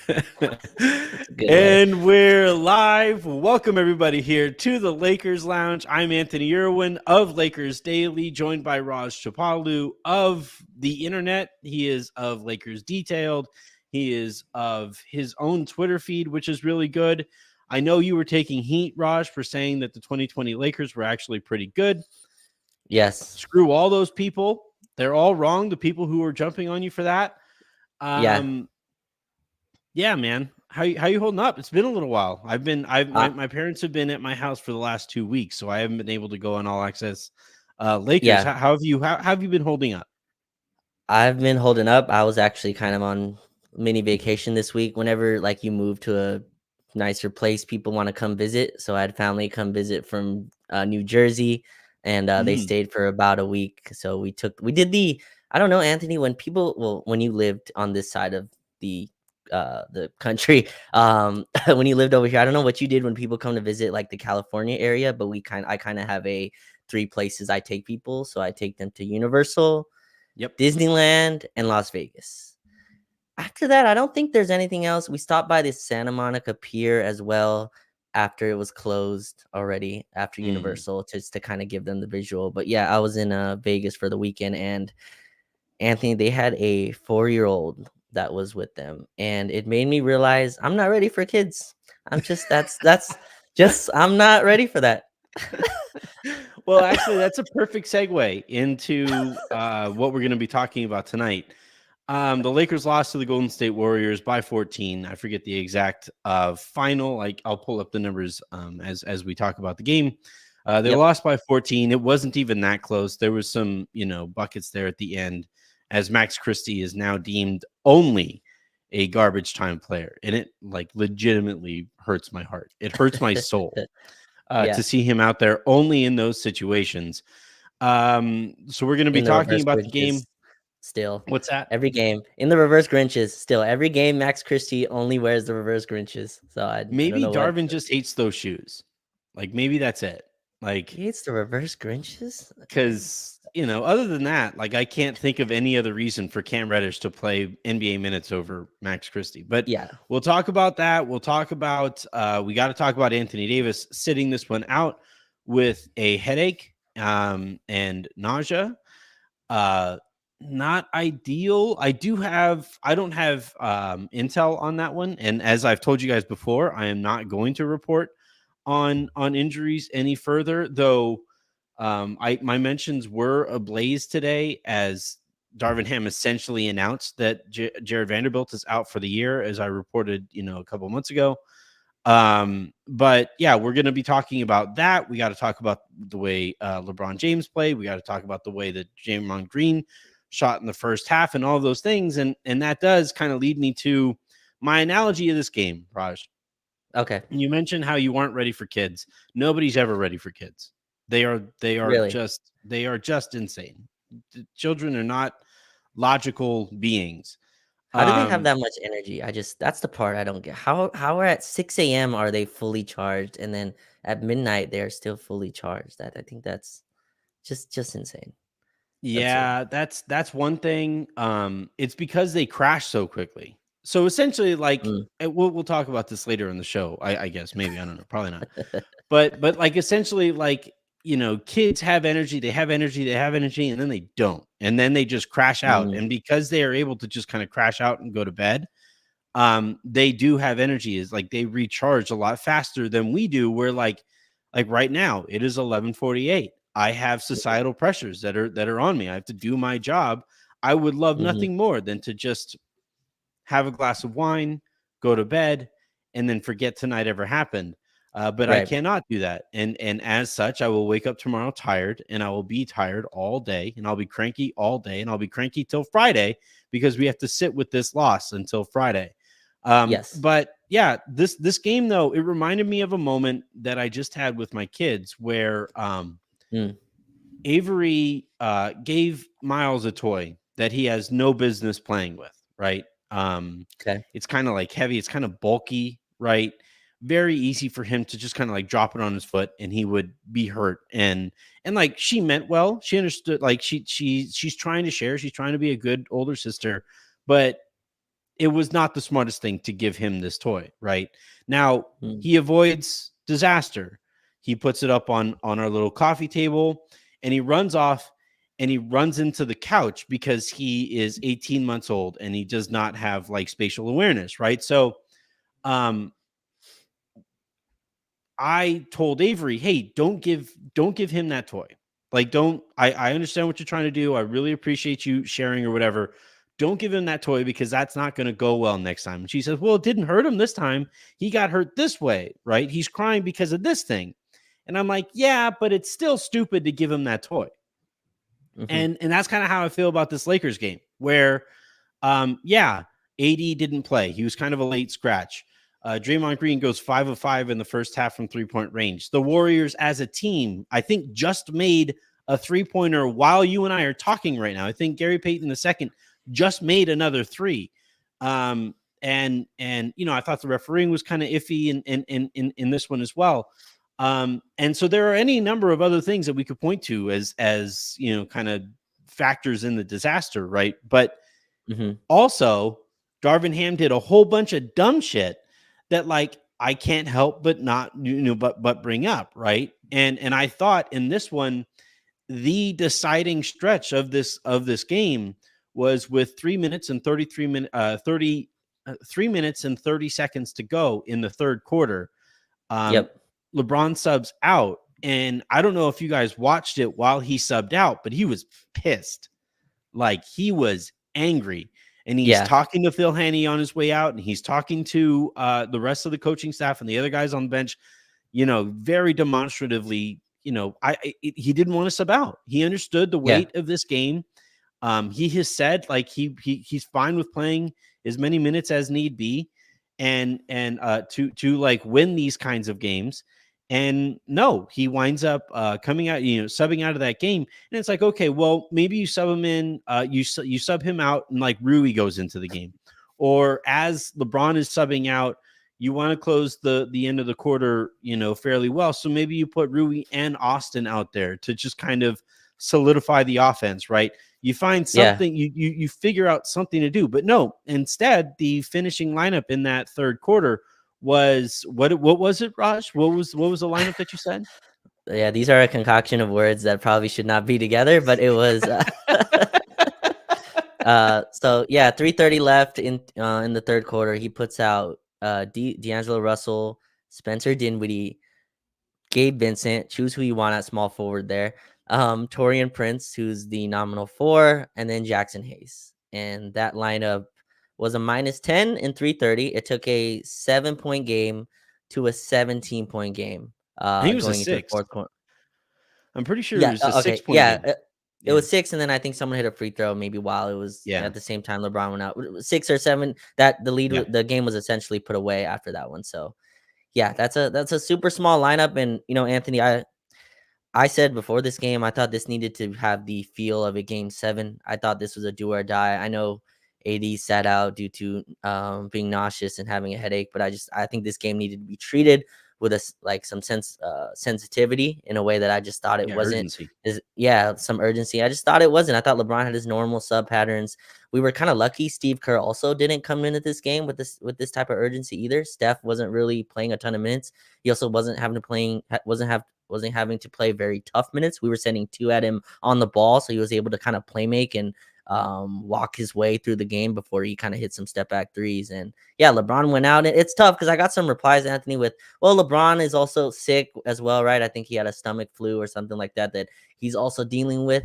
That's a good way. And we're live. Welcome everybody here to the Lakers Lounge. I'm Anthony Irwin of Lakers Daily, joined by Raj Chapalu of the internet. He is of Lakers Detailed. He is of his own Twitter feed, which is really good. I know you were taking heat, Raj, for saying that the 2020 Lakers were actually pretty good. Yes. Screw all those people. They're all wrong. The people who are jumping on you for that. Yeah. Yeah, man. How you holding up? It's been a little while. Uh, My parents have been at my house for the last 2 weeks, so I haven't been able to go on All Access Lakers. yeah. How have you been holding up? I've been holding up. I was actually kind of on mini vacation this week. Whenever like you move to a nicer place, people want to come visit. So I had family come visit from New Jersey, and they Mm. stayed for about a week. So we did the I don't know, Anthony. When you lived on this side of the country, when you lived over here, I don't know what you did when people come to visit like the California area, but I kind of have a three places I take people. So I take them to Universal, Yep. Disneyland, and Las Vegas. After that, I don't think there's anything else. We stopped by the Santa Monica Pier as well after it was closed already, after Mm. Universal, just to kind of give them the visual. But yeah, I was in Vegas for the weekend, and Anthony, they had a 4-year-old that was with them, and it made me realize I'm not ready for kids. That's just I'm not ready for that. Well, actually, that's a perfect segue into what we're going to be talking about tonight. The Lakers lost to the Golden State Warriors by 14. I forget the exact final. Like I'll pull up the numbers as we talk about the game. They Yep. lost by 14. It wasn't even that close. There was some, buckets there at the end, as Max Christie is now deemed only a garbage time player, and it like legitimately hurts my heart. It hurts my soul Yeah. to see him out there only in those situations. So we're going to be In the talking reverse about the game. Grinches, still What's that? every game in the reverse Grinches. Still every game, Max Christie only wears the reverse Grinches. So I don't Maybe know what Darvin just hates those shoes. Like maybe that's it. Like he hates the reverse Grinches. because other than that, like I can't think of any other reason for Cam Reddish to play NBA minutes over Max Christie. But Yeah. we'll talk about that. We'll talk about we got to talk about Anthony Davis sitting this one out with a headache and nausea. Uh Not ideal. I don't have intel on that one. And as I've told you guys before, I am not going to report on injuries any further, though I my mentions were ablaze today as Darvin Ham essentially announced that Jared Vanderbilt is out for the year, as I reported, a couple months ago. But yeah, we're going to be talking about that. We got to talk about the way LeBron James played. We got to talk about the way that Draymond Green shot in the first half and all those things. And that does kind of lead me to my analogy of this game, Raj. Okay. You mentioned how you aren't ready for kids. Nobody's ever ready for kids. Really. They are just insane. Children are not logical beings. How do they have Um, that much energy? That's the part I don't get. How are at 6 a.m. are they fully charged, and then at midnight they are still fully charged? That I think that's just insane. It's absurd. Yeah, that's one thing. It's because they crash so quickly. So essentially, like Mm. we'll talk about this later in the show. I guess maybe I don't know, probably not. But like essentially, like kids have energy, they have energy, they have energy, and then they don't, and then they just crash out. Mm. And because they are able to just kind of crash out and go to bed, they do have energy. Is like they recharge a lot faster than we do. We're like right now, it is 11:48. I have societal pressures that are on me. I have to do my job. I would love Mm-hmm. nothing more than to just have a glass of wine, go to bed, and then forget tonight ever happened. But I Right. cannot do that, and as such, I will wake up tomorrow tired, and I will be tired all day, and I'll be cranky all day, and I'll be cranky till Friday because we have to sit with this loss until Friday. Yes. But yeah, this game though, it reminded me of a moment that I just had with my kids where Mm. Avery gave Miles a toy that he has no business playing with, right? Okay. It's kind of like heavy, it's kind of bulky, right? Very easy for him to just kind of like drop it on his foot and he would be hurt. And like she meant well, she understood, like she's trying to share, she's trying to be a good older sister, but it was not the smartest thing to give him this toy. Right now, Mm. he avoids disaster. He puts it up on our little coffee table, and he runs off, and he runs into the couch because he is 18 months old and he does not have like spatial awareness. Right. So, I told Avery, hey, don't give him that toy. Like, I understand what you're trying to do. I really appreciate you sharing or whatever. Don't give him that toy because that's not going to go well next time. And she says, well, it didn't hurt him this time. He got hurt this way, right? He's crying because of this thing. And I'm like, yeah, but it's still stupid to give him that toy. Mm-hmm. And that's kind of how I feel about this Lakers game, where yeah, AD didn't play. He was kind of a late scratch. Draymond Green goes 5 of 5 in the first half from 3-point range. The Warriors as a team, I think, just made a 3-pointer while you and I are talking right now. I think Gary Payton II just made another 3. And you know, I thought the refereeing was kind of iffy in this one as well. And so there are any number of other things that we could point to as you know, kind of factors in the disaster, right? But also, Darvin Ham did a whole bunch of dumb shit that, like, I can't help but not, you know, but bring up, right? And I thought in this one, the deciding stretch of this game was with 3 minutes and 3 minutes and 30 seconds to go in the third quarter. Yep. LeBron subs out, and I don't know if you guys watched it while he subbed out, but he was pissed. Like, he was angry, and he's talking to Phil Haney on his way out, and he's talking to the rest of the coaching staff and the other guys on the bench, you know, very demonstratively. You know, he didn't want to sub out. He understood the weight of this game. He has said, like, he's fine with playing as many minutes as need be, and to like win these kinds of games. And no, he winds up coming out, you know, subbing out of that game. And it's like, okay, well, maybe you sub him in, you sub him out, and like Rui goes into the game. Or as LeBron is subbing out, you want to close the end of the quarter, you know, fairly well. So maybe you put Rui and Austin out there to just kind of solidify the offense, right? You find something, you figure out something to do. But no, instead, the finishing lineup in that third quarter was what was it, Raj? What was the lineup that you said? Yeah, these are a concoction of words that probably should not be together, but it was so yeah, 3:30 left in the third quarter. He puts out D'Angelo Russell, Spencer Dinwiddie, Gabe Vincent, choose who you want at small forward there. Torian Prince, who's the nominal 4, and then Jackson Hayes. And that lineup was a -10 in 3:30. It took a 7-point game to a 17-point game. I think it was a Going into the 6. fourth quarter. I'm pretty sure it was a Okay, 6-point game. It was 6, and then I think someone hit a free throw maybe while it was at the same time LeBron went out. It was 6 or 7. That the game was essentially put away after that one. So yeah, that's a super small lineup. And you know, Anthony, I said before this game, I thought this needed to have the feel of a game 7. I thought this was a do or die. I know AD sat out due to being nauseous and having a headache, but I think this game needed to be treated with some sensitivity in a way that I just thought it wasn't. Urgency. Some urgency. I just thought it wasn't. I thought LeBron had his normal sub patterns. We were kind of lucky. Steve Kerr also didn't come into this game with this type of urgency either. Steph wasn't really playing a ton of minutes. He also wasn't having to play very tough minutes. We were sending 2 at him on the ball, so he was able to kind of play make and walk his way through the game before he kind of hit some step back threes. And yeah, LeBron went out. It's tough because I got some replies, Anthony, with, well, LeBron is also sick as well, right? I think he had a stomach flu or something like that he's also dealing with.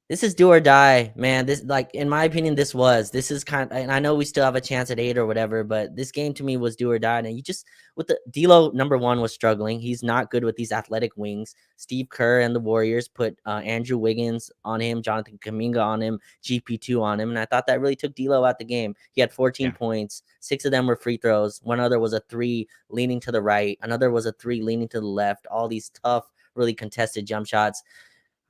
This is do or die, man. This, like, in my opinion, this is kind of, and I know we still have a chance at 8 or whatever, but this game to me was do or die. And you just, with the D'Lo, number 1 was struggling. He's not good with these athletic wings. Steve Kerr and the Warriors put Andrew Wiggins on him, Jonathan Kuminga on him, GP2 on him. And I thought that really took D'Lo out the game. He had 14 points. 6 of them were free throws. One other was a 3 leaning to the right. Another was a 3 leaning to the left. All these tough, really contested jump shots.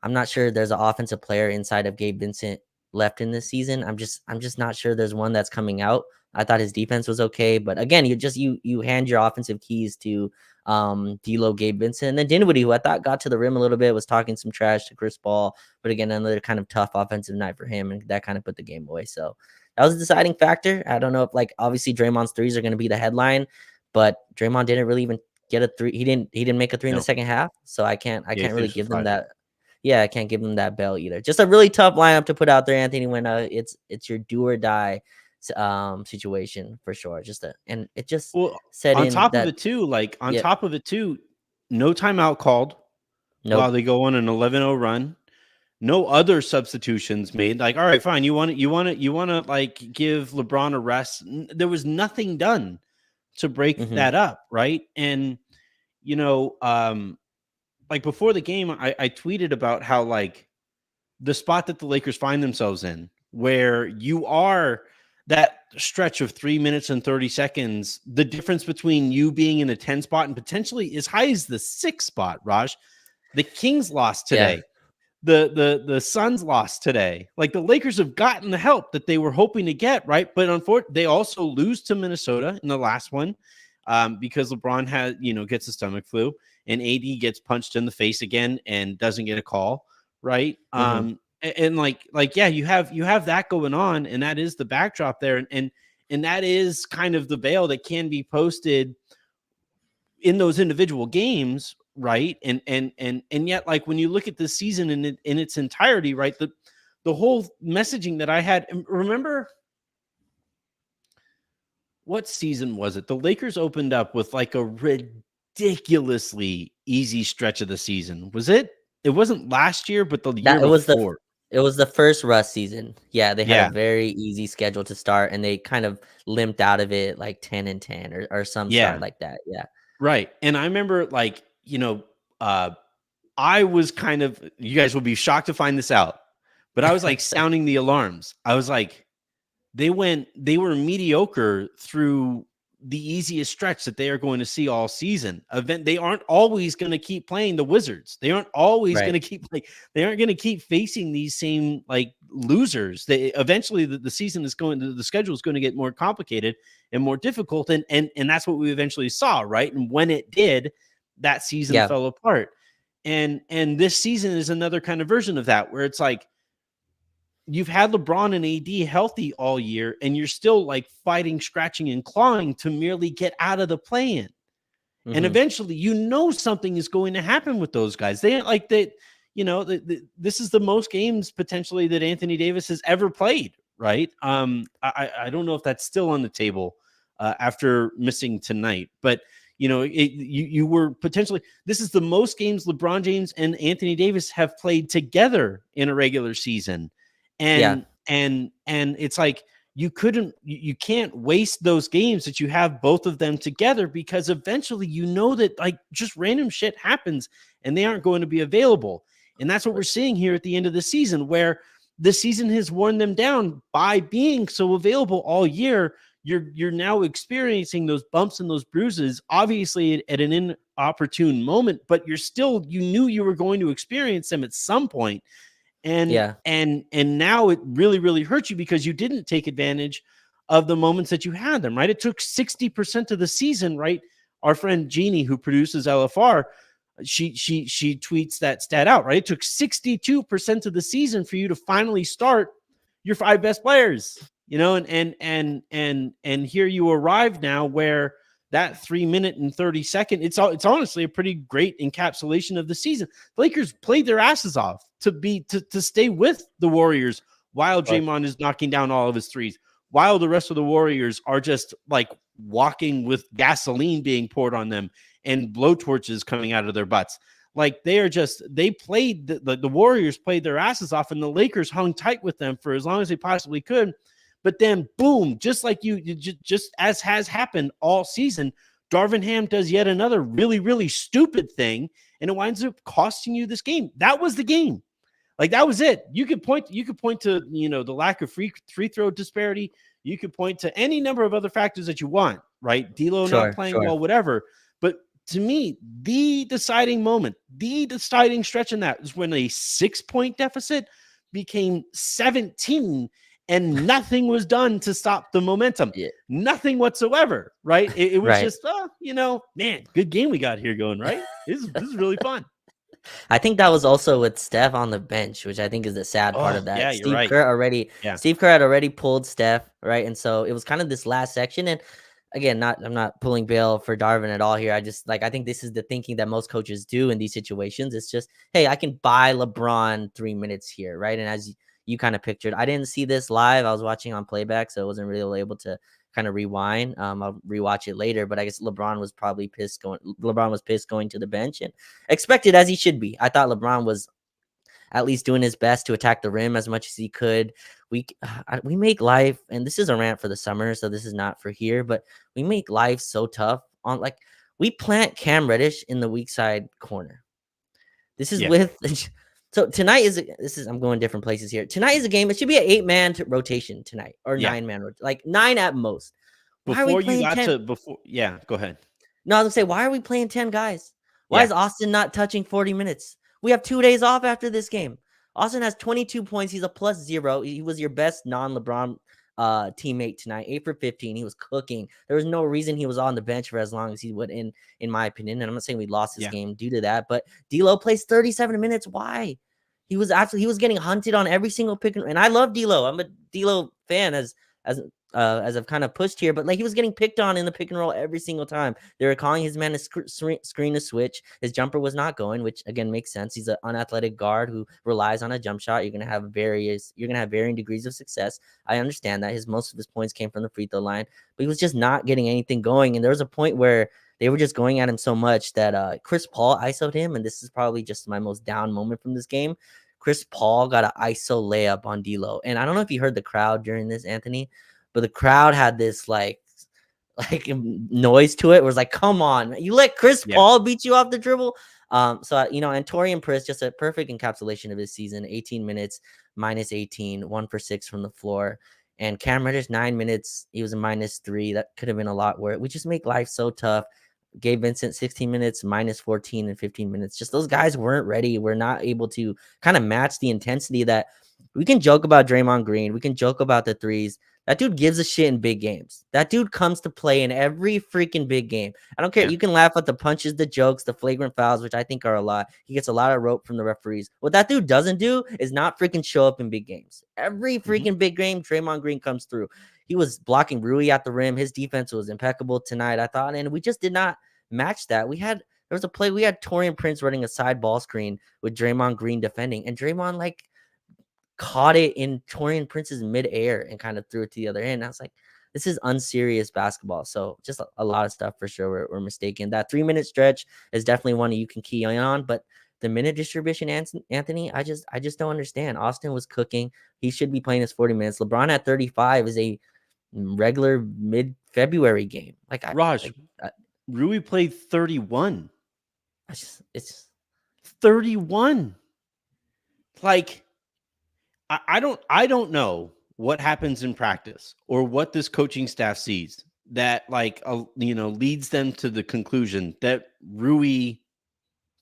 I'm not sure there's an offensive player inside of Gabe Vincent left in this season. I'm just not sure there's one that's coming out. I thought his defense was okay, but again, you hand your offensive keys to D'Lo, Gabe Vincent, and then Dinwiddie, who I thought got to the rim a little bit, was talking some trash to Chris Paul, but again, another kind of tough offensive night for him, and that kind of put the game away. So that was a deciding factor. I don't know if like obviously Draymond's threes are going to be the headline, but Draymond didn't really even get a three. He didn't make a three in the No. second half, so I can't Yeah, he really finished with give them 5. that. Yeah, I can't give them that bell either. Just a really tough lineup to put out there, Anthony. When it's your do or die situation for sure. And it just Well, set on in top of that. it too, like on Yeah, top of it too, no timeout called while nope. they go on an 11-0 run. No other substitutions made. Like, all right, fine. You want to like give LeBron a rest. There was nothing done to break Hmm. that up, right? And like before the game, I tweeted about how like the spot that the Lakers find themselves in, where you are that stretch of 3 minutes and 30 seconds, the difference between you being in a 10 spot and potentially as high as the 6 spot, Raj. The Kings lost Yeah, today. The Suns lost today. Like the Lakers have gotten the help that they were hoping to get, right? But unfortunately, they also lose to Minnesota in the last one because LeBron gets the stomach flu, and AD gets punched in the face again and doesn't get a call, right? hmm, And yeah, you have that going on, and that is the backdrop there, and that is kind of the veil that can be posted in those individual games, right? And yet, like when you look at this season in its entirety, right? The whole messaging that I had, remember what season was it? The Lakers opened up with like a ridiculously easy stretch of the season. Was it? It wasn't last year, but the year that before. it was the first Russ season. Yeah, they had a Yeah, very easy schedule to start, and they kind of limped out of it like 10-10 or some start yeah, like that. Yeah. right. And I remember like, I was kind of, you guys will be shocked to find this out, but I was like sounding the alarms. I was like, they were mediocre through the easiest stretch that they are going to see all season. They aren't always going to keep playing the Wizards. They aren't always Right. going to keep they aren't going to keep facing these same like losers. They eventually the season is going the schedule is going to get more complicated and more difficult. And that's what we eventually saw, right? And when it did, that season Yeah. fell apart. And this season is another kind of version of that, where it's like you've had LeBron and AD healthy all year, and you're still like fighting, scratching, and clawing to merely get out of the play-in. And Hmm. eventually, something is going to happen with those guys. They like that, this is the most games potentially that Anthony Davis has ever played, right? I don't know if that's still on the table after missing tonight, but you were potentially, this is the most games LeBron James and Anthony Davis have played together in a regular season. Yeah. And it's like you can't waste those games that you have both of them together, because eventually that like just random shit happens and they aren't going to be available. And that's what we're seeing here at the end of the season, where the season has worn them down by being so available all year. You're now experiencing those bumps and those bruises, obviously at an inopportune moment, but you knew you were going to experience them at some point. And Yeah. now it really, really hurt you because you didn't take advantage of the moments that you had them, right? It took 60% of the season, right? Our friend Jeannie, who produces LFR, she tweets that stat out, right? It took 62% of the season for you to finally start your 5 best players, and here you arrive now where that 3 minute and 30 second, it's honestly a pretty great encapsulation of the season. The Lakers played their asses off to stay with the Warriors while Draymond is knocking down all of his threes, while the rest of the Warriors are just like walking with gasoline being poured on them and blowtorches coming out of their butts. Like the Warriors played their asses off, and the Lakers hung tight with them for as long as they possibly could. But then, boom, just as has happened all season, Darin Ham does yet another really, really stupid thing, and it winds up costing you this game. That was the game. Like, that was it. You could point to, the lack of free throw disparity. You could point to any number of other factors that you want, right? D'Lo not playing well, whatever. But to me, the deciding moment, the deciding stretch in that is when a 6-point deficit became 17 and nothing was done to stop the momentum. Yeah. Nothing whatsoever, right? It was Right. just, man, good game we got here going, right? This is really fun. I think that was also with Steph on the bench, which I think is the sad part Oh, of that. yeah, you're right. Yeah. Steve Kerr had already pulled Steph, right? And so it was kind of this last section. And again, I'm not pulling bail for Darvin at all here. I just I think this is the thinking that most coaches do in these situations. It's just, hey, I can buy LeBron 3 minutes here, right? And as you kind of pictured, I didn't see this live. I was watching on playback, so I wasn't really able to kind of rewind. I'll rewatch it later, but I guess LeBron was pissed going to the bench and expected, as he should be. I thought LeBron was at least doing his best to attack the rim as much as he could. We make life, and this is a rant for the summer, so this is not for here, but we make life so tough on we plant Cam Reddish in the weak side corner. This is with so tonight I'm going different places here. Tonight is a game. It should be an 8-man rotation tonight or 9-man, like 9 at most. Why are we playing 10? Go ahead. No, I was gonna say, why are we playing 10 guys? Why is Austin not touching 40 minutes? We have 2 days off after this game. Austin has 22 points. He's a +0. He was your best non-LeBron teammate tonight. 8 for 15. He was cooking. There was no reason he was on the bench for as long as he would, in my opinion. And I'm not saying we lost this game due to that, but D'Lo plays 37 minutes. Why? He was getting hunted on every single pick, and I love D'Lo. I'm a D'Lo fan as I've kind of pushed here, but he was getting picked on in the pick and roll every single time. They were calling his man a screen to switch. His jumper was not going, which again makes sense. He's an unathletic guard who relies on a jump shot. You're gonna have varying degrees of success. I understand that most of his points came from the free throw line, but he was just not getting anything going. And there was a point where they were just going at him so much that Chris Paul ISO'd him, and this is probably just my most down moment from this game. Chris Paul got an ISO layup on D'Lo, and I don't know if you heard the crowd during this, Anthony, but the crowd had this like noise to it. It was like, come on, you let Chris Paul beat you off the dribble. And Taurean Prince, just a perfect encapsulation of his season. 18 minutes, -18, 1 for 6 from the floor. And Cam Reddish, 9 minutes, he was a -3. That could have been a lot worse. We just make life so tough. Gabe Vincent, 16 minutes, -14 and 15 minutes. Just those guys weren't ready. We're not able to kind of match the intensity that we can joke about Draymond Green. We can joke about the threes. That dude gives a shit in big games. That dude comes to play in every freaking big game. I don't care. Yeah. You can laugh at the punches, the jokes, the flagrant fouls, which I think are a lot. He gets a lot of rope from the referees. What that dude doesn't do is not freaking show up in big games. Every freaking big game, Draymond Green comes through. He was blocking Rui at the rim. His defense was impeccable tonight, I thought, and we just did not match that. There was a play. We had Taurean Prince running a side ball screen with Draymond Green defending, and Draymond caught it in Taurean Prince's midair and kind of threw it to the other end. I was like, this is unserious basketball. So just a lot of stuff for sure we're mistaken. That 3-minute stretch is definitely one you can key in on, but the minute distribution, Anthony, I just don't understand. Austin was cooking. He should be playing his 40 minutes. LeBron at 35 is a regular mid-February game. Rui played 31. It's 31. I don't know what happens in practice or what this coaching staff sees that leads them to the conclusion that Rui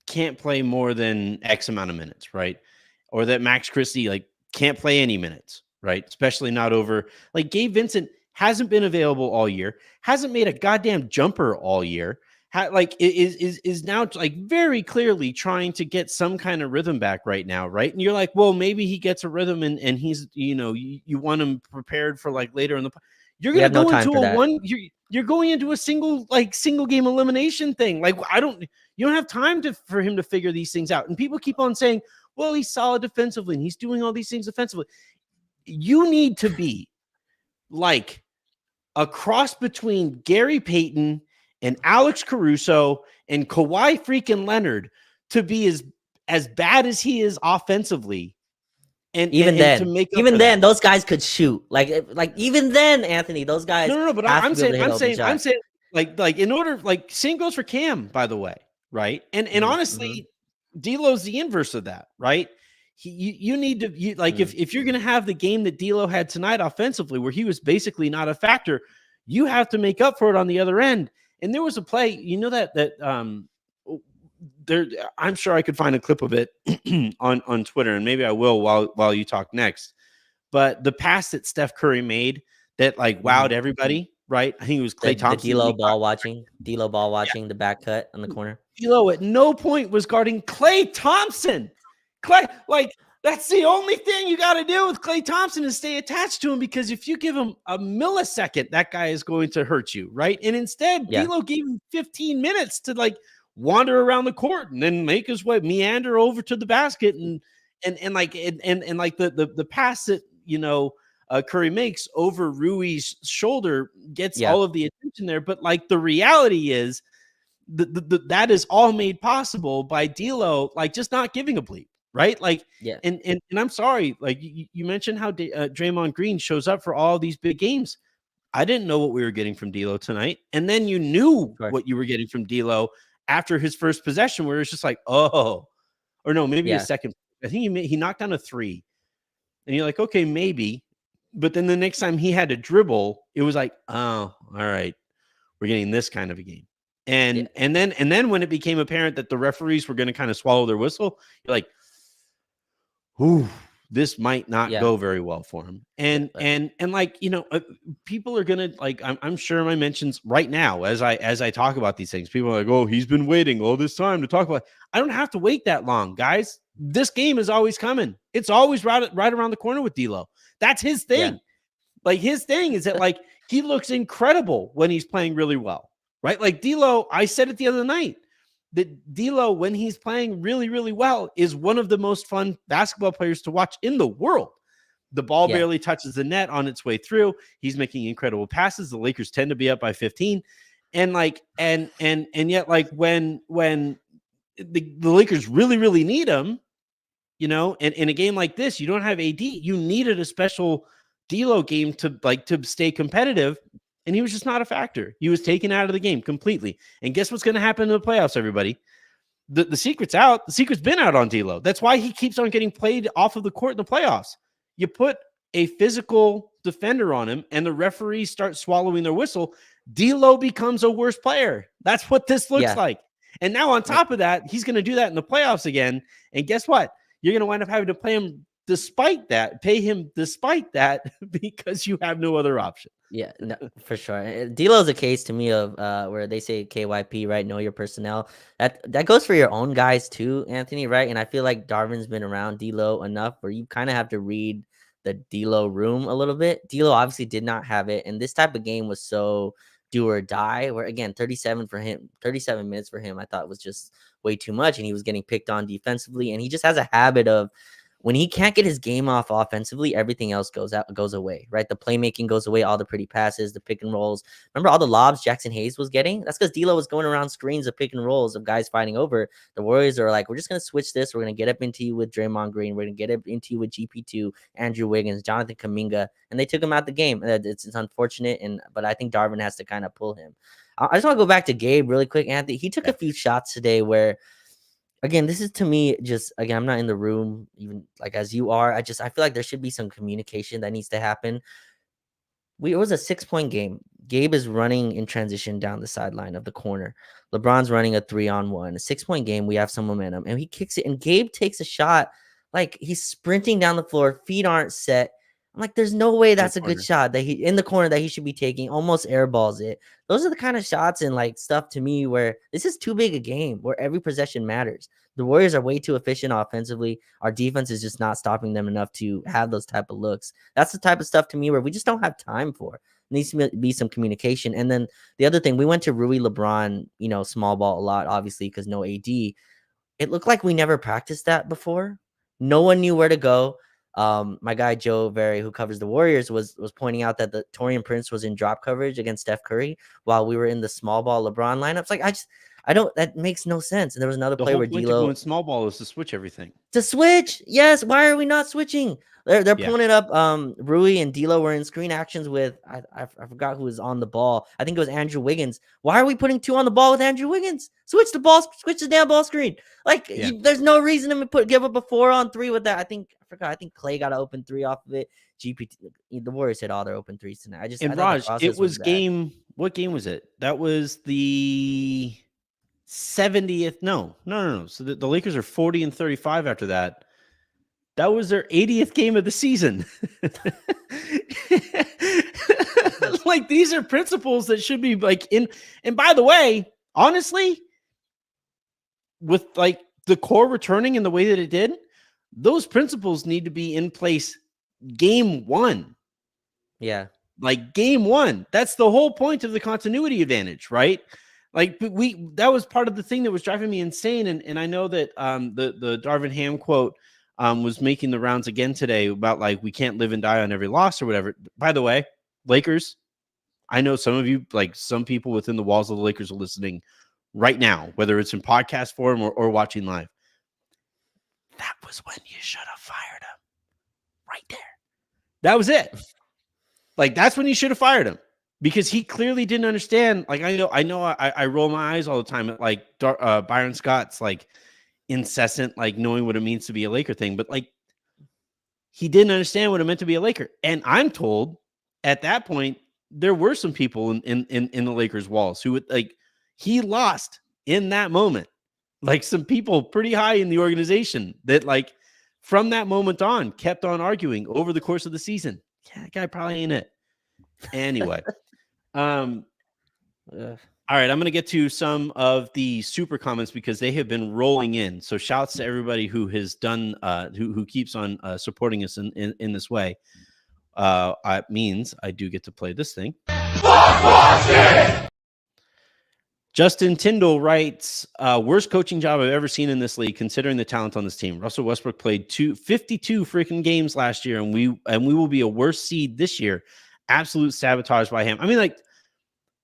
can't play more than X amount of minutes, right? Or that Max Christie can't play any minutes, right? Especially not over Gabe Vincent hasn't been available all year, hasn't made a goddamn jumper all year. Is now very clearly trying to get some kind of rhythm back right now, right? And you're like, well, maybe he gets a rhythm and he's you want him prepared for later in the. You're gonna go into a one. You're going into a single game elimination thing. You don't have time for him to figure these things out. And people keep on saying, well, he's solid defensively and he's doing all these things offensively. You need to be a cross between Gary Payton and Alex Caruso and Kawhi freaking Leonard to be as bad as he is offensively. And even then, those guys could shoot. Even then, Anthony, those guys. No. But I'm saying, in order, same goes for Cam, by the way, right? And honestly, D'Lo's the inverse of that, right? You need to if you're going to have the game that D'Lo had tonight offensively, where he was basically not a factor, you have to make up for it on the other end. And there was a play, there. I'm sure I could find a clip of it on Twitter, and maybe I will while you talk next. But the pass that Steph Curry made that wowed everybody, right? I think it was The Klay Thompson. D'Lo ball watching the back cut on the corner. D'Lo at no point was guarding Klay Thompson. Klay, like that's the only thing you got to do with Klay Thompson is stay attached to him, because if you give him a millisecond, that guy is going to hurt you, right? And instead, Yeah. D'Lo gave him 15 minutes to like wander around the court and then make his way, meander over to the basket, and like the pass that Curry makes over Rui's shoulder gets all of the attention there. But like the reality is, that is all made possible by D'Lo, like just not giving a bleep, right? Like, and I'm sorry, like you mentioned how Draymond Green shows up for all these big games. I didn't know what we were getting from D'Lo tonight, and then you knew what you were getting from D'Lo after his first possession, where it's just like, oh, or no, maybe a second. I think he knocked down a three, and you're like, okay, maybe. But then the next time he had to dribble, it was like, oh, all right, we're getting this kind of a game. And then when it became apparent that the referees were going to kind of swallow their whistle, you're like, ooh, this might not go very well for him. And like, people are gonna, like, I'm sure my mentions right now as I talk about these things, people are like, oh, he's been waiting all this time to talk about it. I don't have to wait that long, guys. This game is always coming. It's always right around the corner with D'Lo. That's his thing. Like, his thing is that, like, he looks incredible when he's playing really well, right? Like D'Lo, I said it the other night, that D'Lo, when he's playing really, really well, is one of the most fun basketball players to watch in the world. The ball barely touches the net on its way through. He's making incredible passes. The Lakers tend to be up by 15. And like, and yet, like, when the Lakers really, really need him, and in a game like this, you don't have AD. You needed a special D'Lo game to stay competitive. And he was just not a factor. He was taken out of the game completely. And guess what's going to happen in the playoffs, everybody? The secret's out. The secret's been out on D'Lo. That's why he keeps on getting played off of the court in the playoffs. You put a physical defender on him, and the referees start swallowing their whistle. D'Lo becomes a worse player. That's what this looks like. And now on top of that, he's going to do that in the playoffs again. And guess what? You're going to wind up having to pay him despite that, because you have no other option. Yeah, no, for sure. D'Lo is a case to me of where they say KYP, right? Know your personnel. That goes for your own guys too, Anthony, right? And I feel like Darvin's been around D'Lo enough where you kind of have to read the D'Lo room a little bit. D'Lo obviously did not have it, and this type of game was so do or die. Where again, 37 minutes for him, I thought was just way too much, and he was getting picked on defensively, and he just has a habit of, when he can't get his game off offensively, everything else goes away, right? The playmaking goes away, all the pretty passes, the pick and rolls. Remember all the lobs Jackson Hayes was getting? That's because D'Lo was going around screens of pick and rolls of guys fighting over. The Warriors are like, we're just going to switch this. We're going to get up into you with Draymond Green. We're going to get up into you with GP2, Andrew Wiggins, Jonathan Kuminga, and they took him out the game. It's unfortunate, but I think Darvin has to kind of pull him. I just want to go back to Gabe really quick, Anthony. He took a few shots today where, again, this is to me just, again, I'm not in the room even like as you are. I feel like there should be some communication that needs to happen. It was a 6-point game. Gabe is running in transition down the sideline of the corner. LeBron's running a 3-on-1. A 6-point game. We have some momentum, and he kicks it. And Gabe takes a shot like he's sprinting down the floor. Feet aren't set. I'm like, there's no way that's a good shot that he in the corner that he should be taking. Almost airballs it. Those are the kind of shots and like stuff to me where this is too big a game where every possession matters. The Warriors are way too efficient offensively. Our defense is just not stopping them enough to have those type of looks. That's the type of stuff to me where we just don't have time for. There needs to be some communication. And then the other thing, we went to Rui LeBron, small ball a lot, obviously, because no AD. It looked like we never practiced that before. No one knew where to go. My guy Joe Very, who covers the Warriors, was pointing out that the Torian Prince was in drop coverage against Steph Curry while we were in the small ball LeBron lineups. Like, that makes no sense. And there was another play where D'Lo going small ball is to switch everything. To switch, yes. Why are we not switching? They're pulling it up. Rui and D'Lo were in screen actions with I forgot who was on the ball. I think it was Andrew Wiggins. Why are we putting 2 on the ball with Andrew Wiggins? Switch the damn ball screen. Like there's no reason to give up a 4-on-3 with that. I think Klay got an open 3 off of it. The Warriors hit all their open 3s tonight. Raj, it was game. What game was it? That was the 70th. No. So the Lakers are 40-35 after that. That was their 80th game of the season. Like, these are principles that should be like in. And by the way, honestly, with like the core returning in the way that it did, those principles need to be in place game one. Yeah. Like game one. That's the whole point of the continuity advantage, right? Like that was part of the thing that was driving me insane. And I know that the Darin Ham quote was making the rounds again today about like we can't live and die on every loss or whatever. By the way, Lakers, I know some of you, like some people within the walls of the Lakers are listening right now, whether it's in podcast form or watching live. That was when you should have fired him. Right there. That was it. Like, that's when you should have fired him, because he clearly didn't understand. Like, I roll my eyes all the time at like Byron Scott's like incessant, like knowing what it means to be a Laker thing. But like, he didn't understand what it meant to be a Laker. And I'm told at that point, there were some people in the Lakers walls who would like, he lost in that moment. Like some people pretty high in the organization that like from that moment on kept on arguing over the course of the season. Yeah, that guy probably ain't it. Anyway. All right, I'm going to get to some of the super comments because they have been rolling in. So shouts to everybody who has done, who keeps on supporting us in this way. It means I do get to play this thing. Justin Tyndall writes, worst coaching job I've ever seen in this league, considering the talent on this team. Russell Westbrook played 52 freaking games last year, and we will be a worse seed this year. Absolute sabotage by him. I mean, like,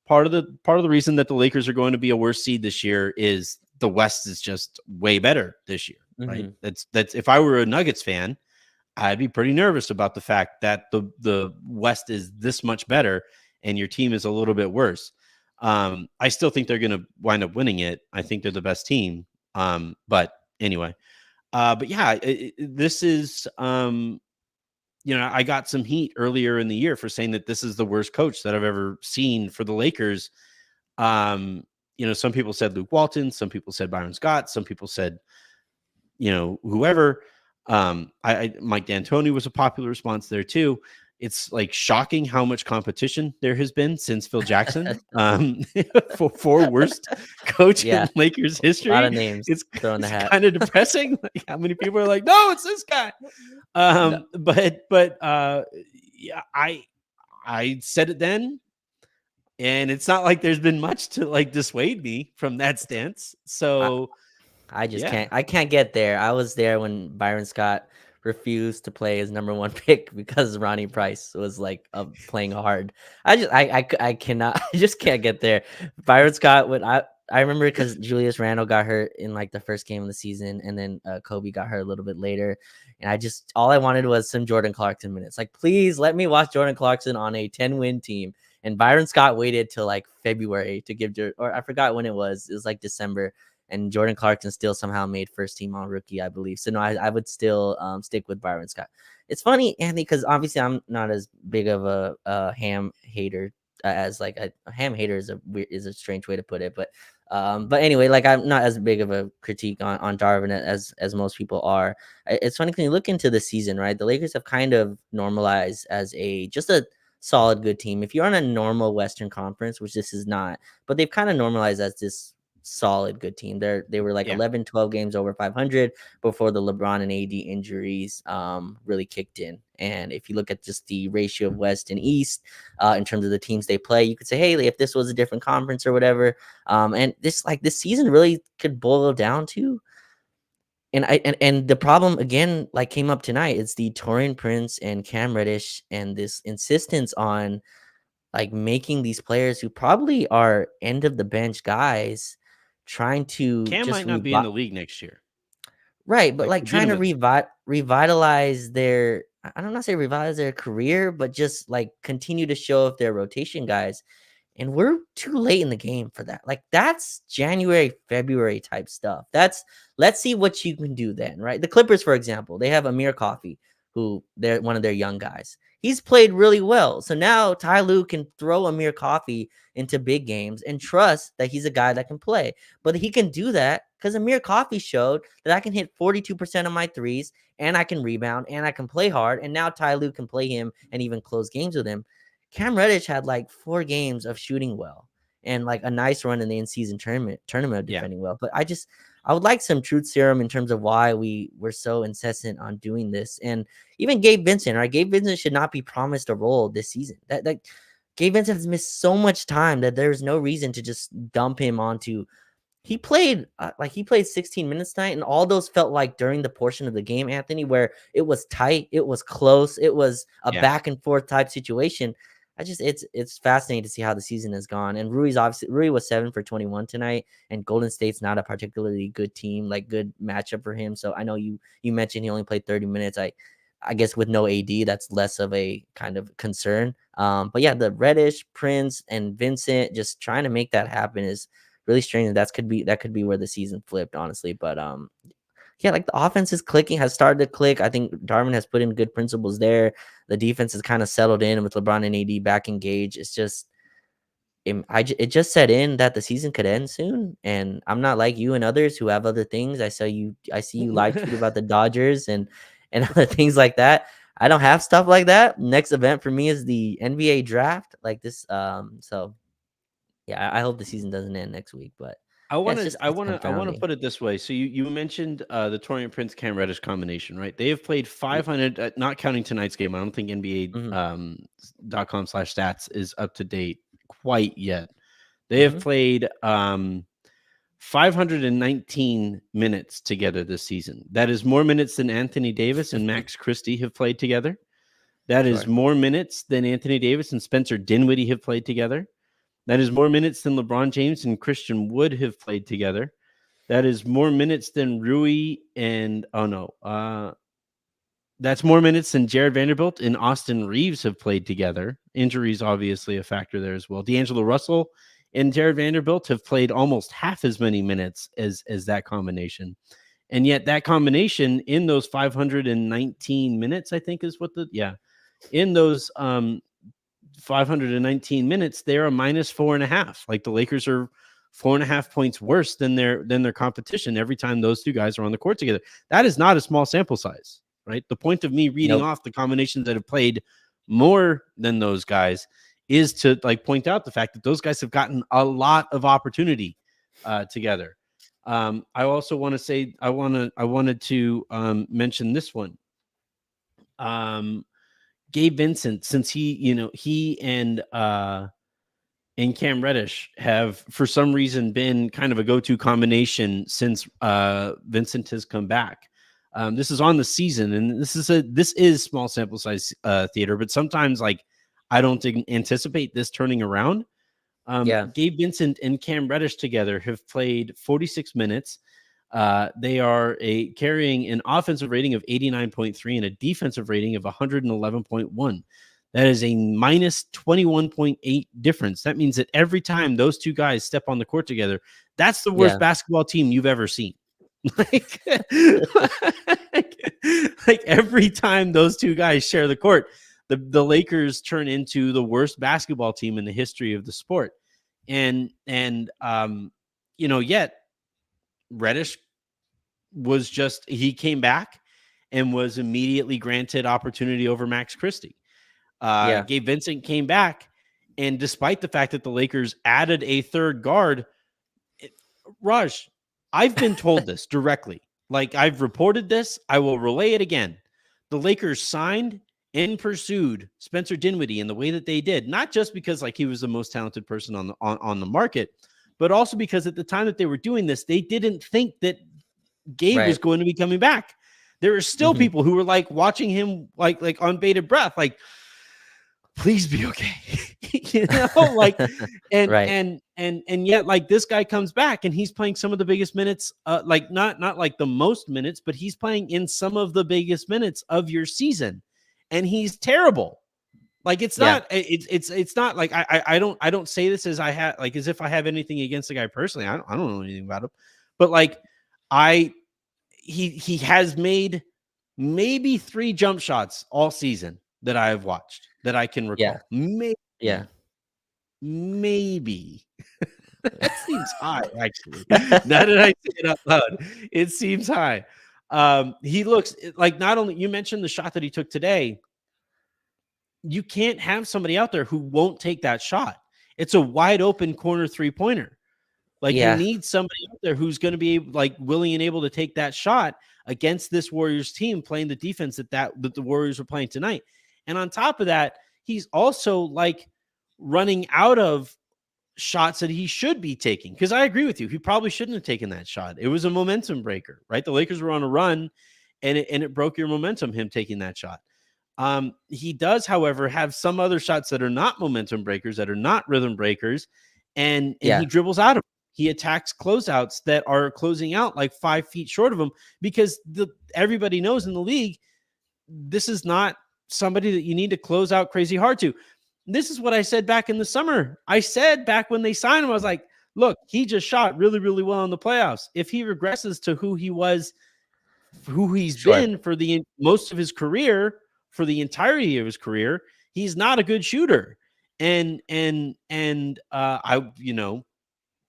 part of the reason that the Lakers are going to be a worse seed this year is the West is just way better this year, right? That's if I were a Nuggets fan, I'd be pretty nervous about the fact that the West is this much better and your team is a little bit worse. I still think they're going to wind up winning it. I think they're the best team. But anyway, but yeah, this is, I got some heat earlier in the year for saying that this is the worst coach that I've ever seen for the Lakers. Some people said Luke Walton, some people said Byron Scott, some people said, whoever. Mike D'Antoni was a popular response there too. It's like shocking how much competition there has been since Phil Jackson for worst coach in Lakers history. A lot of names. It's throwing the hat. Kind of depressing. Like how many people are like, no, it's this guy. No. But I said it then, and it's not like there's been much to like dissuade me from that stance. So I just can't. I can't get there. I was there when Byron Scott refused to play his number one pick because Ronnie Price was like playing hard. I cannot. I just can't get there. Byron Scott would. I remember because Julius Randle got hurt in like the first game of the season, and then Kobe got hurt a little bit later. And all I wanted was some Jordan Clarkson minutes. Like, please let me watch Jordan Clarkson on a 10-win team. And Byron Scott waited till like February to give, or I forgot when it was. It was like December. And Jordan Clarkson still somehow made first team all rookie, I believe. So no, I would still stick with Byron Scott. It's funny, Anthony, because obviously I'm not as big of a Ham hater as like a Ham hater is a strange way to put it. But anyway, like I'm not as big of a critique on Darvin as most people are. It's funny when you look into the season, right? The Lakers have kind of normalized as just a solid good team. If you're on a normal Western Conference, which this is not, but they've kind of normalized as this solid good team. They were like 11-12 games over 500 before the LeBron and AD injuries really kicked in. And if you look at just the ratio of West and East in terms of the teams they play, you could say, hey, if this was a different conference or whatever, and this season really could boil down to, and the problem again like came up tonight. It's the Taurean Prince and Cam Reddish and this insistence on like making these players who probably are end of the bench guys trying to Cam might not be in the league next year. Right. But like trying to revitalize their, I don't know, say revitalize their career, but just like continue to show if they're rotation guys. And we're too late in the game for that. Like that's January, February type stuff. Let's see what you can do then, right? The Clippers, for example, they have Amir Coffey, who they're one of their young guys. He's played really well. So now Ty Lue can throw Amir Coffey into big games and trust that he's a guy that can play. But he can do that because Amir Coffey showed that I can hit 42% of my threes and I can rebound and I can play hard. And now Ty Lue can play him and even close games with him. Cam Reddish had like 4 games of shooting well and like a nice run in the in-season tournament of defending well. But I would like some truth serum in terms of why we were so incessant on doing this. And even Gabe Vincent, right? Gabe Vincent should not be promised a role this season. That Gabe Vincent has missed so much time that there's no reason to just dump him onto. He played 16 minutes tonight, and all those felt like during the portion of the game, Anthony, where it was tight, it was close, it was a back and forth type situation. It's fascinating to see how the season has gone. And Rui was 7 for 21 tonight, and Golden State's not a particularly good team, like good matchup for him. So I know you mentioned he only played 30 minutes. I guess with no AD, that's less of a kind of concern. But yeah, the Reddish, Prince, and Vincent just trying to make that happen is really strange. That could be where the season flipped, honestly. But yeah, like the offense is has started to click. I think Darvin has put in good principles there. The defense has kind of settled in with LeBron and AD back engaged. It's just it just set in that the season could end soon. And I'm not like you and others who have other things. I see you live tweet about the Dodgers and other things like that. I don't have stuff like that. Next event for me is the NBA draft, like this. So yeah, I hope the season doesn't end next week. But I want yeah, to put it this way. So you mentioned the Toney Prince Cam Reddish combination, right? They have played 500, not counting tonight's game. I don't think NBA.com/stats is up to date quite yet. They have played 519 minutes together this season. That is more minutes than Anthony Davis and Max Christie have played together. That is more minutes than Anthony Davis and Spencer Dinwiddie have played together. That is more minutes than LeBron James and Christian Wood have played together. That is more minutes than Rui and that's more minutes than Jared Vanderbilt and Austin Reeves have played together. Injuries obviously a factor there as well. D'Angelo Russell and Jared Vanderbilt have played almost half as many minutes as that combination. And yet that combination in those 519 minutes, I think is what in those 519 minutes, they're a -4.5. Like the Lakers are 4.5 points worse than their competition every time those two guys are on the court together. That is not a small sample size, right? The point of me reading off the combinations that have played more than those guys is to like point out the fact that those guys have gotten a lot of opportunity together. I also want to say I wanted to mention this one. Gabe Vincent, since he and Cam Reddish have for some reason been kind of a go-to combination since Vincent has come back. This is on the season, and this is small sample size theater, but sometimes like I don't anticipate this turning around. Gabe Vincent and Cam Reddish together have played 46 minutes. They are carrying an offensive rating of 89.3 and a defensive rating of 111.1. That is a minus 21.8 difference. That means that every time those two guys step on the court together, that's the worst basketball team you've ever seen. like every time those two guys share the court, the Lakers turn into the worst basketball team in the history of the sport. And yet Reddish he came back and was immediately granted opportunity over Max Christie. Gabe Vincent came back, and despite the fact that the Lakers added a third guard, Raj, I've been told this directly. Like I've reported this, I will relay it again. The Lakers signed and pursued Spencer Dinwiddie in the way that they did, not just because like he was the most talented person on the market, but also because at the time that they were doing this, they didn't think that Gabe was going to be coming back. There are still people who were like watching him like on bated breath, like, please be okay. And yet like this guy comes back and he's playing some of the biggest minutes, like not like the most minutes, but he's playing in some of the biggest minutes of your season, and he's terrible. Like it's not like I don't say this as as if I have anything against the guy personally. I don't know anything about him, but like he has made maybe 3 jump shots all season that I have watched that I can recall. Maybe. That seems high, actually. Now that I say it out loud, it seems high. He looks like, not only, you mentioned the shot that he took today. You can't have somebody out there who won't take that shot. It's a wide open corner 3-pointer. Like, you Yeah, need somebody out there who's going to be like willing and able to take that shot against this Warriors team playing the defense that the Warriors were playing tonight. And on top of that, he's also like running out of shots that he should be taking. Because I agree with you, he probably shouldn't have taken that shot. It was a momentum breaker, right? The Lakers were on a run, and it broke your momentum, him taking that shot. He does, however, have some other shots that are not momentum breakers, that are not rhythm breakers, and yeah, he dribbles out of them. He attacks closeouts that are closing out like 5 feet short of him, because everybody knows in the league, this is not somebody that you need to close out crazy hard to. This is what I said back in the summer. I said back when they signed him, I was like, look, he just shot really, really well in the playoffs. If he regresses to who he was, who he's sure. been for the most of his career, for the entirety of his career, he's not a good shooter. And I,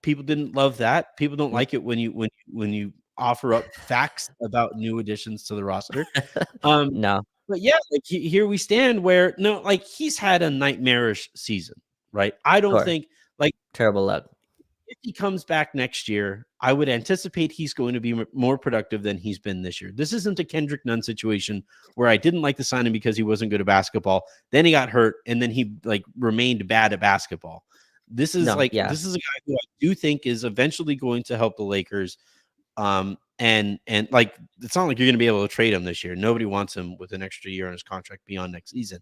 people didn't love that. People don't like it when you offer up facts about new additions to the roster. No, But yeah, like, here we stand where, no, like, he's had a nightmarish season, right? I don't sure. think, like, Terrible luck. if he comes back next year, I would anticipate he's going to be more productive than he's been this year. This isn't a Kendrick Nunn situation where I didn't like to sign him because he wasn't good at basketball. Then he got hurt, and then he like remained bad at basketball. This is No, yeah. this is a guy who I do think is eventually going to help the Lakers. And like, it's not like you're going to be able to trade him this year. Nobody wants him with an extra year on his contract beyond next season.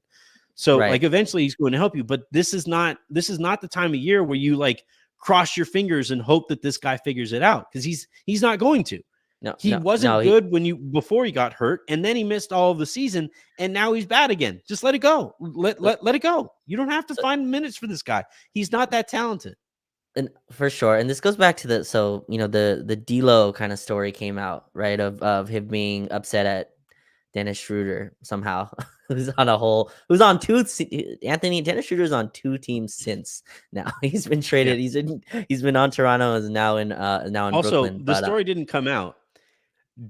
So Right. like, eventually he's going to help you, but this is not the time of year where you like cross your fingers and hope that this guy figures it out, because he's not going to. No, He no, no. wasn't good before he got hurt, and then he missed all of the season, and now he's bad again. Just let it go. Let it go. You don't have to So, find minutes for this guy. He's not that talented. and for sure, and this goes back to the D'Lo kind of story came out, right, of him being upset at Dennis Schroder somehow. Who's on Dennis Schroeder's on 2 teams since now. He's been Yeah. traded. He's been on Toronto, is now in Also, Brooklyn. the But story didn't come out.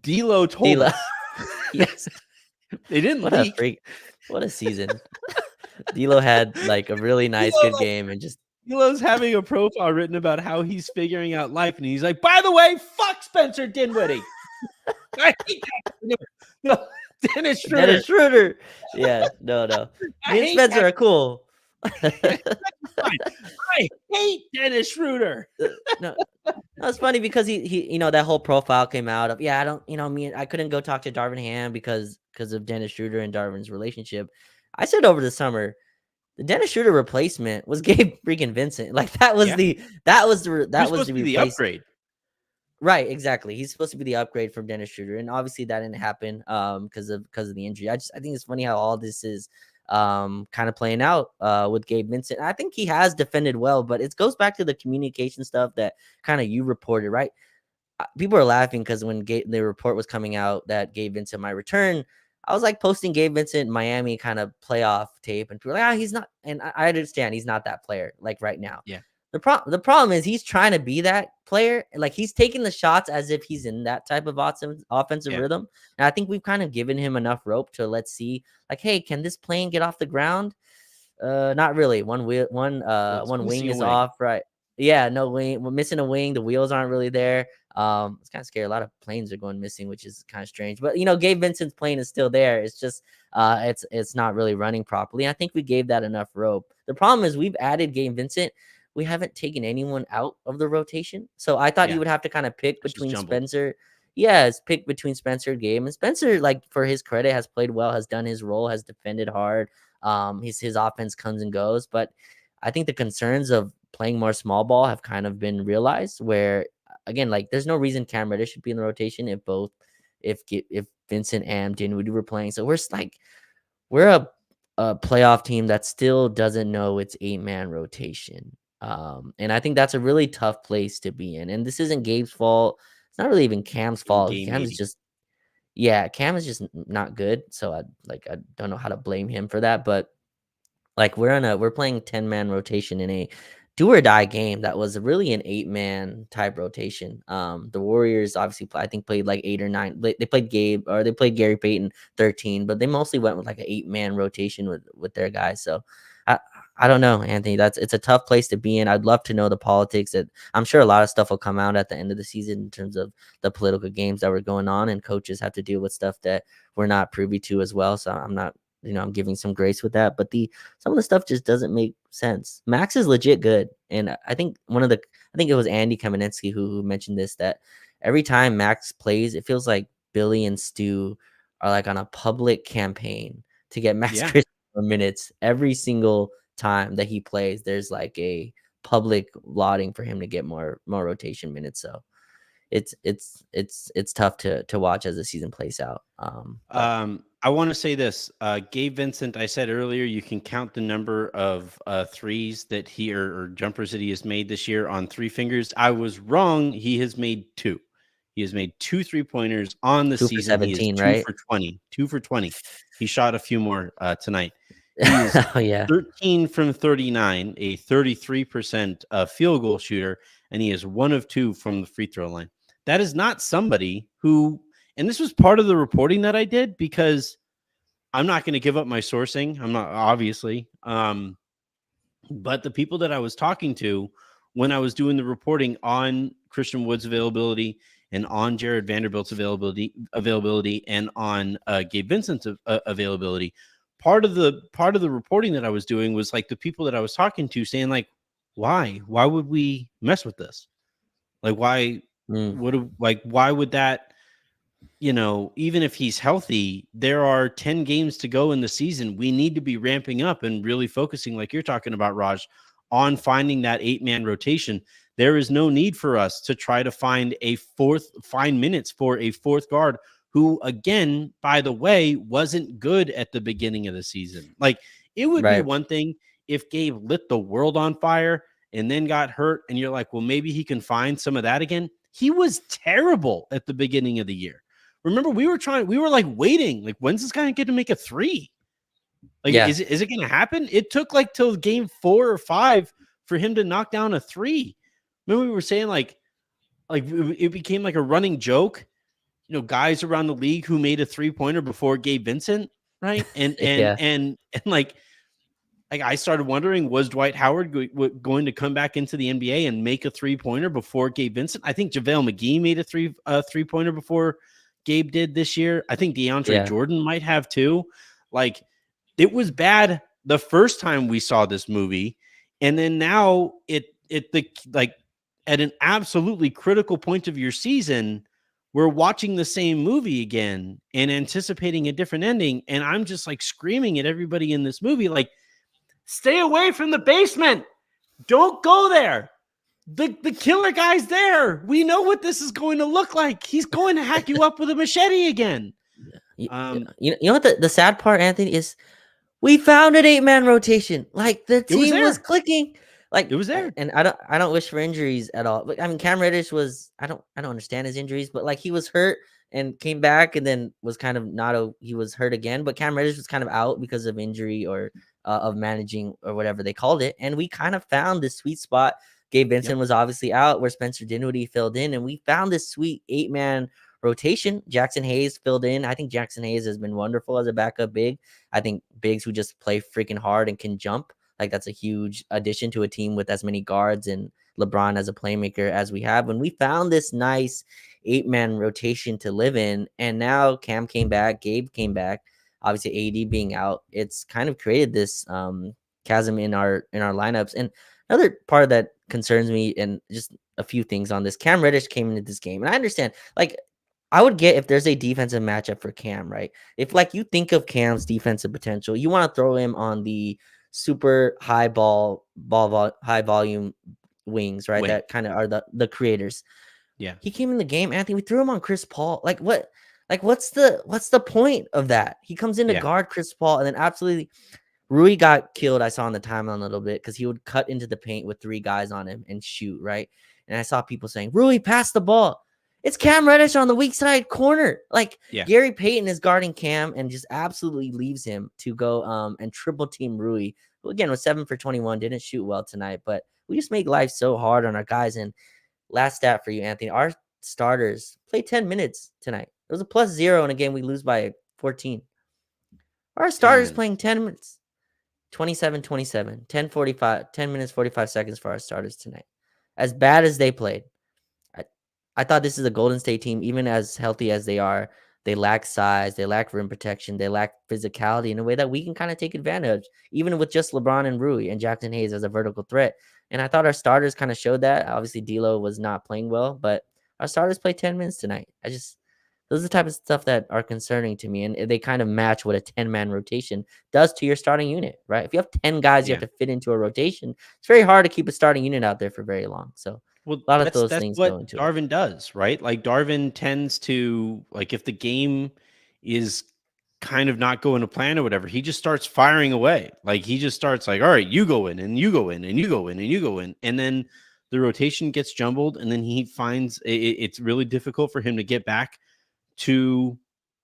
D'Lo told D'Lo, us. yes, They didn't what a leak. freak, what a season. D'Lo had like a really nice, good game, and just D'Lo's having a profile written about how he's figuring out life, and he's like, by the way, fuck Spencer Dinwiddie. I hate that. No, Dennis Schroeder. Dennis Schroeder. Yeah, no. Me and Spencer are cool. I hate Dennis Schroeder. No, it's funny because he that whole profile came out of, I don't, I couldn't go talk to Darin Ham because of Dennis Schroeder and Darvin's relationship. I said over the summer, the Dennis Schroeder replacement was Gabe freaking Vincent. Like, that was the upgrade. Right, exactly. He's supposed to be the upgrade from Dennis Schroeder, and obviously that didn't happen because of the injury. I think it's funny how all this is kind of playing out with Gabe Vincent. I think he has defended well, but it goes back to the communication stuff that kind of you reported, right? People are laughing because when the report was coming out that Gabe Vincent might return, I was like posting Gabe Vincent Miami kind of playoff tape, and people were like, he's not. And I understand he's not that player like right now. Yeah. The problem is he's trying to be that player. Like, he's taking the shots as if he's in that type of offensive rhythm. And I think we've kind of given him enough rope to let's see, like, hey, can this plane get off the ground? Not really. One wing is off, right? Yeah, no wing. We're missing a wing. The wheels aren't really there. It's kind of scary. A lot of planes are going missing, which is kind of strange. But Gabe Vincent's plane is still there. It's just it's not really running properly. I think we gave that enough rope. The problem is we've added Gabe Vincent. We haven't taken anyone out of the rotation. So I thought you would have to kind of pick between Spencer. Yes, pick between Spencer and Gabe. And Spencer, like, for his credit, has played well, has done his role, has defended hard. His offense comes and goes. But I think the concerns of playing more small ball have kind of been realized, where, again, like, there's no reason Cam Reddish should be in the rotation if Vincent and Dinwiddie were playing. So we're a playoff team that still doesn't know its 8-man rotation. And I think that's a really tough place to be in. And this isn't Gabe's fault. It's not really even Cam's fault. Cam is just not good. So I don't know how to blame him for that. But like, we're playing 10-man rotation in a do or die game that was really an 8-man type rotation. The Warriors obviously I think played like 8 or 9. They played they played Gary Payton 13, but they mostly went with like an 8-man rotation with their guys. So I don't know, Anthony. It's a tough place to be in. I'd love to know the politics. That I'm sure a lot of stuff will come out at the end of the season in terms of the political games that were going on, and coaches have to deal with stuff that we're not privy to as well. So I'm not, I'm giving some grace with that. But some of the stuff just doesn't make sense. Max is legit good, and I think I think it was Andy Kamenetsky who mentioned this, that every time Max plays, it feels like Billy and Stu are like on a public campaign to get Max Yeah. Christian minutes every single time that he plays. There's like a public lauding for him to get more rotation minutes. So it's tough to watch as the season plays out. I want to say this, Gabe Vincent, I said earlier, you can count the number of threes that he or jumpers that he has made this year on 3 fingers. I was wrong. He has made 2. He has made 2 3-pointers on the 2 for season. He is 17, 2 right? for 20. 2 for 20. He shot a few more tonight. He is Oh yeah, 13 from 39, a 33% field goal shooter, and he is 1 of 2 from the free throw line. That is not somebody who, and this was part of the reporting that I did, because I'm not going to give up my sourcing. I'm not, obviously. But the people that I was talking to when I was doing the reporting on Christian Wood's availability and on Jared Vanderbilt's availability and on Gabe Vincent's availability, part of the reporting that I was doing was like the people that I was talking to saying like, why would we mess with this? Like, why would that, even if he's healthy, there are 10 games to go in the season. We need to be ramping up and really focusing, like you're talking about, Raj, on finding that 8-man rotation. There is no need for us to try to find minutes for a fourth guard who, again, by the way, wasn't good at the beginning of the season. Like, it would be one thing if Gabe lit the world on fire and then got hurt, and you're like, well, maybe he can find some of that again. He was terrible at the beginning of the year. Remember, we were like waiting, like, when's this guy get to make a 3? Like, is it going to happen? It took like till game 4 or 5 for him to knock down a 3. Remember, we were saying like it became like a running joke, guys around the league who made a 3-pointer before Gabe Vincent, right? And like I started wondering, was Dwight Howard going to come back into the NBA and make a 3-pointer before Gabe Vincent? I think JaVale McGee made a 3-pointer before Gabe did this year. I think DeAndre Jordan might have too. Like, it was bad the first time we saw this movie, and then now at an absolutely critical point of your season, we're watching the same movie again and anticipating a different ending. And I'm just like screaming at everybody in this movie, like, stay away from the basement. Don't go there. The killer guy's there. We know what this is going to look like. He's going to hack you up with a machete again. You know what the sad part, Anthony, is we found an 8-man rotation. Like, the team was clicking. Like, it was there. And I don't wish for injuries at all. But I mean, Cam Reddish was, I don't understand his injuries, but like, he was hurt and came back and then was kind of he was hurt again. But Cam Reddish was kind of out because of injury or of managing or whatever they called it. And we kind of found this sweet spot. Gabe Vincent was obviously out where Spencer Dinwiddie filled in, and we found this sweet 8-man rotation. Jackson Hayes filled in. I think Jackson Hayes has been wonderful as a backup big. I think bigs who just play freaking hard and can jump, like, that's a huge addition to a team with as many guards and LeBron as a playmaker as we have. When we found this nice 8-man rotation to live in, and now Cam came back, Gabe came back, obviously AD being out, it's kind of created this chasm in our lineups. And another part that concerns me, and just a few things on this, Cam Reddish came into this game, and I understand, like, I would get if there's a defensive matchup for Cam, right? If, like, you think of Cam's defensive potential, you want to throw him on the super high high volume wings, right? That kind of are the creators. Yeah. He came in the game, Anthony, we threw him on Chris Paul. Like, what? Like, what's the point of that? He comes in to guard Chris Paul, and then absolutely Rui got killed. I saw on the timeline a little bit because he would cut into the paint with 3 guys on him and shoot, right? And I saw people saying, Rui, pass the ball. It's Cam Reddish on the weak side corner. Like, Gary Payton is guarding Cam and just absolutely leaves him to go and triple team Rui who again was 7 for 21, didn't shoot well tonight, but we just make life so hard on our guys. And last stat for you, Anthony, our starters played 10 minutes tonight. It was a +0 in a game we lose by 14. Our starters playing 10 minutes. 27-27, 10 minutes, 45 seconds for our starters tonight. As bad as they played, I thought this is a Golden State team, even as healthy as they are. They lack size, they lack rim protection, they lack physicality in a way that we can kind of take advantage, even with just LeBron and Rui and Jackson Hayes as a vertical threat. And I thought our starters kind of showed that. Obviously, D'Lo was not playing well, but our starters played 10 minutes tonight. Those are the type of stuff that are concerning to me, and they kind of match what a 10-man rotation does to your starting unit, right? If you have 10 guys you have to fit into a rotation, it's very hard to keep a starting unit out there for very long. So well, a lot of those that's things what go into Darvin it. does, right? Like Darvin tends to, like, if the game is kind of not going to plan or whatever, he just starts firing away. Like he just starts like, all right, you go in and you go in and you go in and you go in. And then the rotation gets jumbled. And then he finds it's really difficult for him to get back to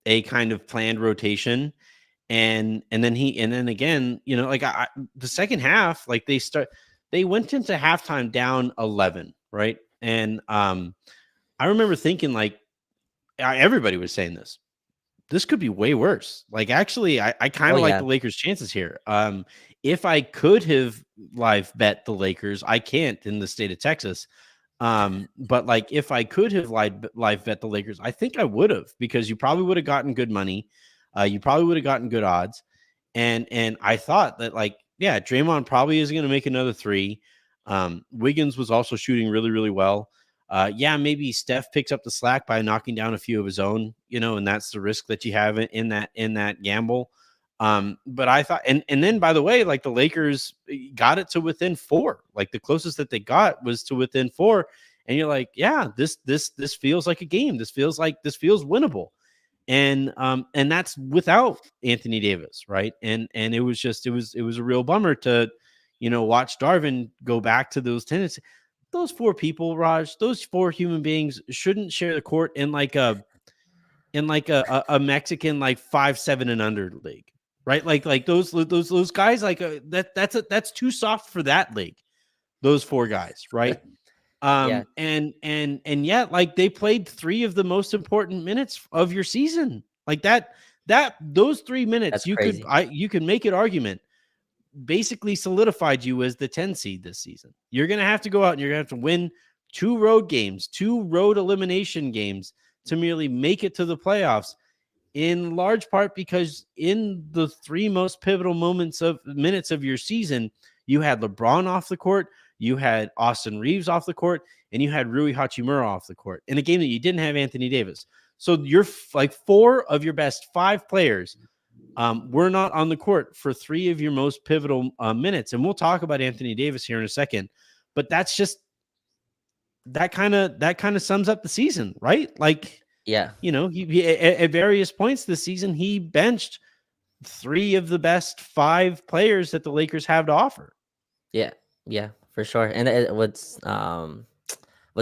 a kind of planned rotation. And then again, you know, like the second half, like they went into halftime down 11, right? And I remember thinking like everybody was saying this could be way worse. Like, actually, I kind Oh of like yeah, the Lakers' chances here. If I could have live bet the Lakers, I can't in the state of Texas. But like, if I could have live bet the Lakers, I think I would have, because you probably would have gotten good money. You probably would have gotten good odds. And I thought that, like, yeah, Draymond probably is going to make another three. Wiggins was also shooting really, really well. Yeah, maybe Steph picks up the slack by knocking down a few of his own, you know, and that's the risk that you have in that gamble. But I thought, and then, by the way, like the Lakers got it to within 4. Like the closest that they got was to within 4, and you're like, yeah, this feels like a game. This feels winnable. And that's without Anthony Davis, right? And it was just it was a real bummer to, you know, watch Darvin go back to those tendencies. Those 4 people, Raj, those 4 human beings shouldn't share the court in like a Mexican like 5-7 and under league, right? Like those guys, like that's too soft for that league. Those 4 guys, right? yeah, And yet, like, they played 3 of the most important minutes of your season. Like those 3 minutes, that's crazy. you could make an argument, basically solidified you as the 10 seed this season. You're going to have to go out and you're going to have to win 2 road games, 2 road elimination games to merely make it to the playoffs, in large part because in the 3 most pivotal minutes of your season, you had LeBron off the court, you had Austin Reeves off the court, and you had Rui Hachimura off the court in a game that you didn't have Anthony Davis. So you're like 4 of your best 5 players were not on the court for 3 of your most pivotal minutes. And we'll talk about Anthony Davis here in a second, but that's just that kind of sums up the season, right? Like, Yeah, you know, he at various points this season, he benched 3 of the best 5 players that the Lakers have to offer. yeah, for sure. And what's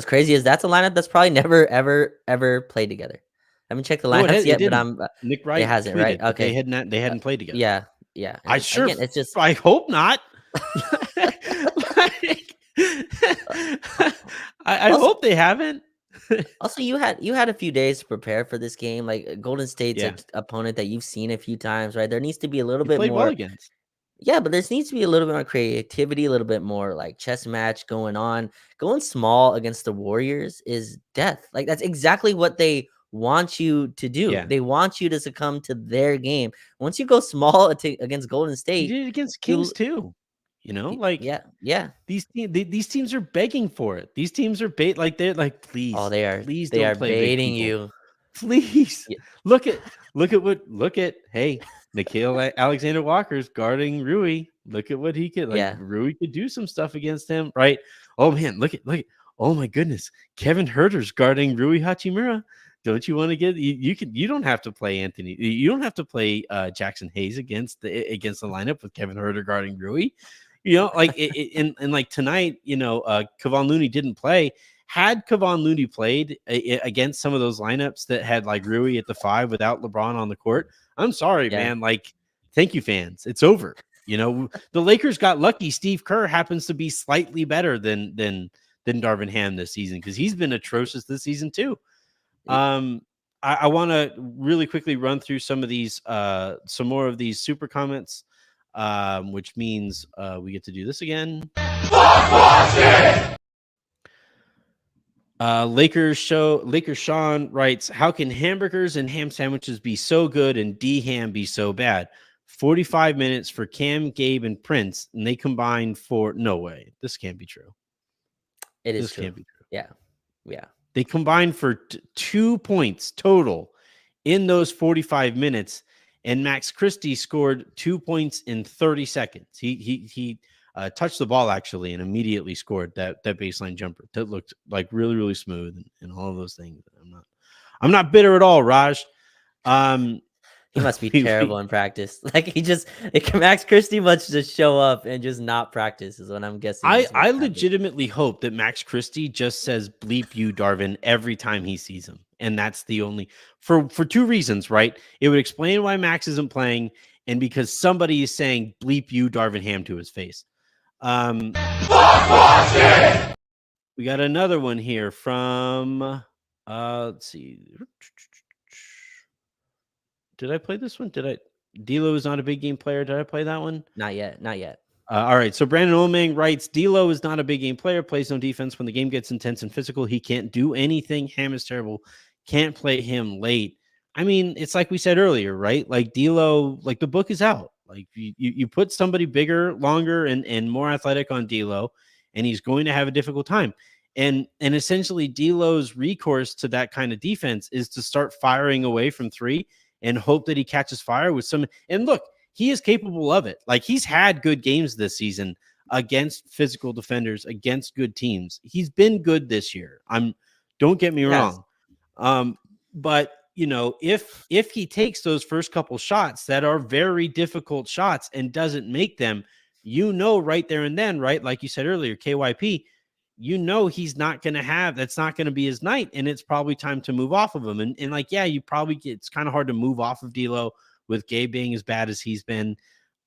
crazy is that's a lineup that's probably never ever played together. I haven't checked the No, lineups it yet, but didn't. Nick it Wright hasn't, right? tweeted that Okay, they uh, hadn't played together. yeah, yeah. I And sure, again, it's just I hope not. Like, I also hope they haven't. Also, you had a few days to prepare for this game. Like Golden State's Yeah, opponent that you've seen a few times, right? There needs to be a little he bit played well more. against. Yeah, but there needs to be a little bit more creativity, a little bit more like chess match going on. Going small against the Warriors is death. Like that's exactly what they want you to do. Yeah, They want you to succumb to their game. Once you go small against Golden he State, did it against Kings you too. You know, like yeah, yeah. these teams are begging for it. These teams are they're like, Oh, please, please they don't are play big baiting people. you. Please Yeah, look at hey, Nikhil Alexander Walker's guarding Rui. Look at what he could, like, yeah, Rui could do some stuff against him, right? Oh man, look at oh my goodness, Kevin Herter's guarding Rui Hachimura. Don't you want to get you don't have to play Anthony. You don't have to play Jackson Hayes against the lineup with Kevin Herter guarding Rui. You know, like and like tonight, you know, Kevon Looney didn't play. Had Kevon Looney played against some of those lineups that had like Rui at the 5 without LeBron on the court, I'm sorry, yeah. man. Like, thank you, fans. It's over. You know, the Lakers got lucky. Steve Kerr happens to be slightly better than Darin Ham this season because he's been atrocious this season too. I want to really quickly run through some of these, some more of these super comments, which means we get to do this again. Lakers Sean writes, how can hamburgers and ham sandwiches be so good and D-Ham be so bad? 45 minutes for Cam, Gabe, and Prince, and they combined for no way. This can't be true. It is this true. Can't be true. Yeah. They combined for 2 points total in those 45 minutes, and Max Christie scored 2 points in 30 seconds. He touched the ball actually and immediately scored that baseline jumper that looked like really, really smooth and all of those things. I'm not bitter at all, Raj. He must be terrible in practice. Like Max Christie must just show up and just not practice is what I'm guessing. I legitimately hope that Max Christie just says bleep you, Darvin, every time he sees him. And that's the only for 2 reasons, right? It would explain why Max isn't playing, and because somebody is saying bleep you, Darin Ham to his face. We got another one here from let's see. Did I play this one? D'Lo is not a big game player. Did I play that one? Not yet. All right. So Brandon Olmang writes, D'Lo is not a big game player, plays no defense. When the game gets intense and physical, he can't do anything. Ham is terrible. Can't play him late. I mean, it's like we said earlier, right? Like D'Lo, like the book is out. Like you put somebody bigger, longer, and more athletic on D'Lo, and he's going to have a difficult time. And essentially D'Lo's recourse to that kind of defense is to start firing away from 3 and hope that he catches fire with some. And look, he is capable of it. Like he's had good games this season against physical defenders, against good teams. He's been good this year. Don't get me wrong. But you know, if he takes those first couple shots that are very difficult shots and doesn't make them, you know, right there and then, right? Like you said earlier, KYP, you know, he's not going to have, that's not going to be his night. And it's probably time to move off of him. And like, yeah, it's kind of hard to move off of D'Lo with Gabe being as bad as he's been.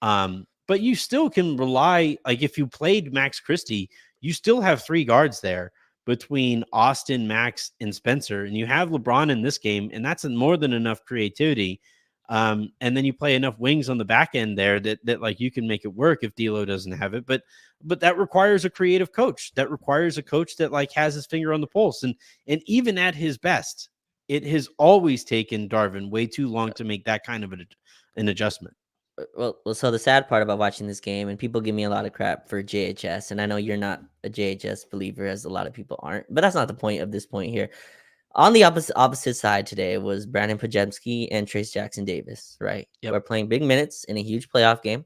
But you still can rely, like if you played Max Christie, you still have 3 guards there between Austin, Max, and Spencer. And you have LeBron in this game, and that's more than enough creativity. And then you play enough wings on the back end there that like you can make it work if D'Lo doesn't have it. But that requires a creative coach. That requires a coach that like has his finger on the pulse. And even at his best, it has always taken Darvin way too long to make that kind of an adjustment. Well, so the sad part about watching this game, and people give me a lot of crap for JHS, and I know you're not a JHS believer, as a lot of people aren't, but that's not the point of this point here. On the opposite side today was Brandon Podziemski and Trace Jackson Davis, right? Yep. We're playing big minutes in a huge playoff game.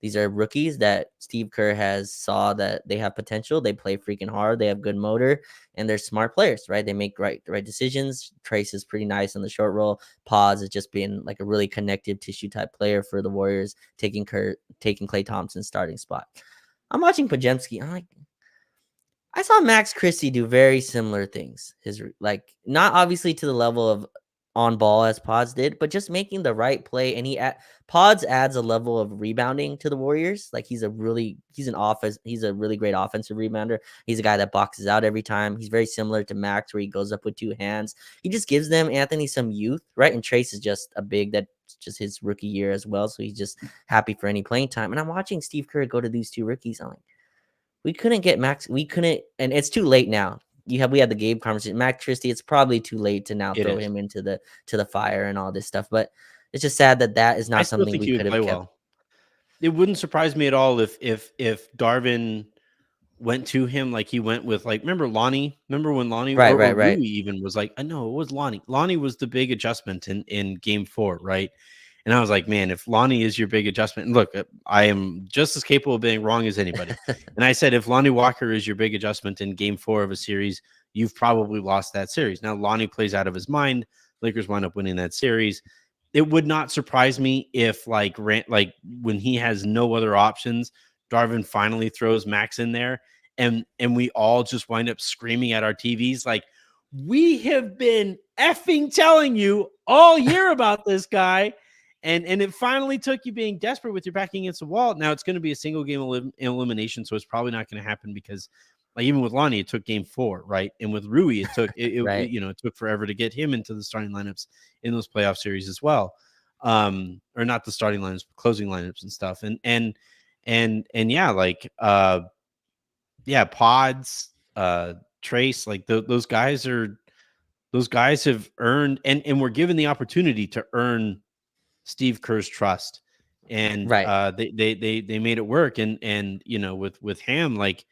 These are rookies that Steve Kerr has saw that they have potential. They play freaking hard. They have good motor, and they're smart players, right? They make the right decisions. Trace is pretty nice on the short roll. Paz is just being like a really connective tissue type player for the Warriors, taking Klay Thompson's starting spot. I'm watching Podziemski. I'm like, I saw Max Christie do very similar things. His like not obviously to the level of on ball as Pods did, but just making the right play. And Pods adds a level of rebounding to the Warriors. Like he's a really great offensive rebounder. He's a guy that boxes out every time. He's very similar to Max, where he goes up with 2 hands. He just gives them Anthony some youth, right? And Trace is just a big that's just his rookie year as well. So he's just happy for any playing time. And I'm watching Steve Kerr go to these 2 rookies. I'm like, we couldn't get Max. We couldn't, and it's too late now. We had the Gabe conversation. Max Christie, it's probably too late to now throw him into the fire and all this stuff. But it's just sad that is not something we could have kept. Well. It wouldn't surprise me at all if Darvin went to him like he went with, like, remember Lonnie? Remember when Lonnie right. Rui even was like, I know it was Lonnie. Lonnie was the big adjustment in game 4, right? And I was like, man, if Lonnie is your big adjustment, and look, I am just as capable of being wrong as anybody. And I said, if Lonnie Walker is your big adjustment in game 4 of a series, you've probably lost that series. Now, Lonnie plays out of his mind. Lakers wind up winning that series. It would not surprise me if, like when he has no other options, Darvin finally throws Max in there, and we all just wind up screaming at our TVs like, we have been effing telling you all year about this guy. And it finally took you being desperate with your backing against the wall. Now it's going to be a single game elimination, so it's probably not going to happen because, like, even with Lonnie, it took game 4, right? And with Rui, it took Right. it took forever to get him into the starting lineups in those playoff series as well. Or not the starting lineups, but closing lineups and stuff. And yeah, like Pods, Trace, like those guys have earned and were given the opportunity to earn Steve Kerr's trust, and Right. they made it work. And with Ham, like,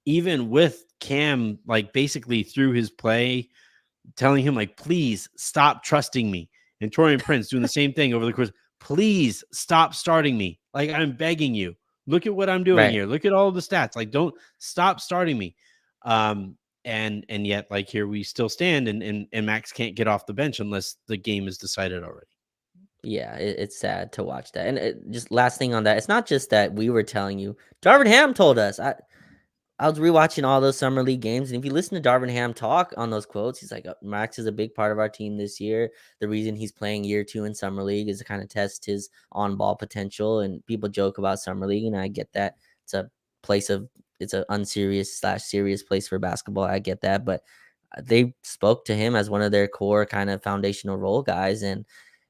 even with Cam, like, basically through his play, telling him, like, please stop trusting me, and Torian Prince doing the same thing over the course. Please stop starting me. Like, I'm begging you. Look at what I'm doing Right. here. Look at all the stats. Like, don't stop starting me. And yet, like, here we still stand, and Max can't get off the bench unless the game is decided already. Yeah, it's sad to watch that. And just last thing on that, it's not just that we were telling you. Darin Ham told us. I was rewatching all those summer league games, and if you listen to Darin Ham talk on those quotes, he's like, Max is a big part of our team this year. The reason he's playing year 2 in summer league is to kind of test his on-ball potential. And people joke about summer league, and I get that. It's an unserious / serious place for basketball. I get that, but they spoke to him as one of their core kind of foundational role guys. And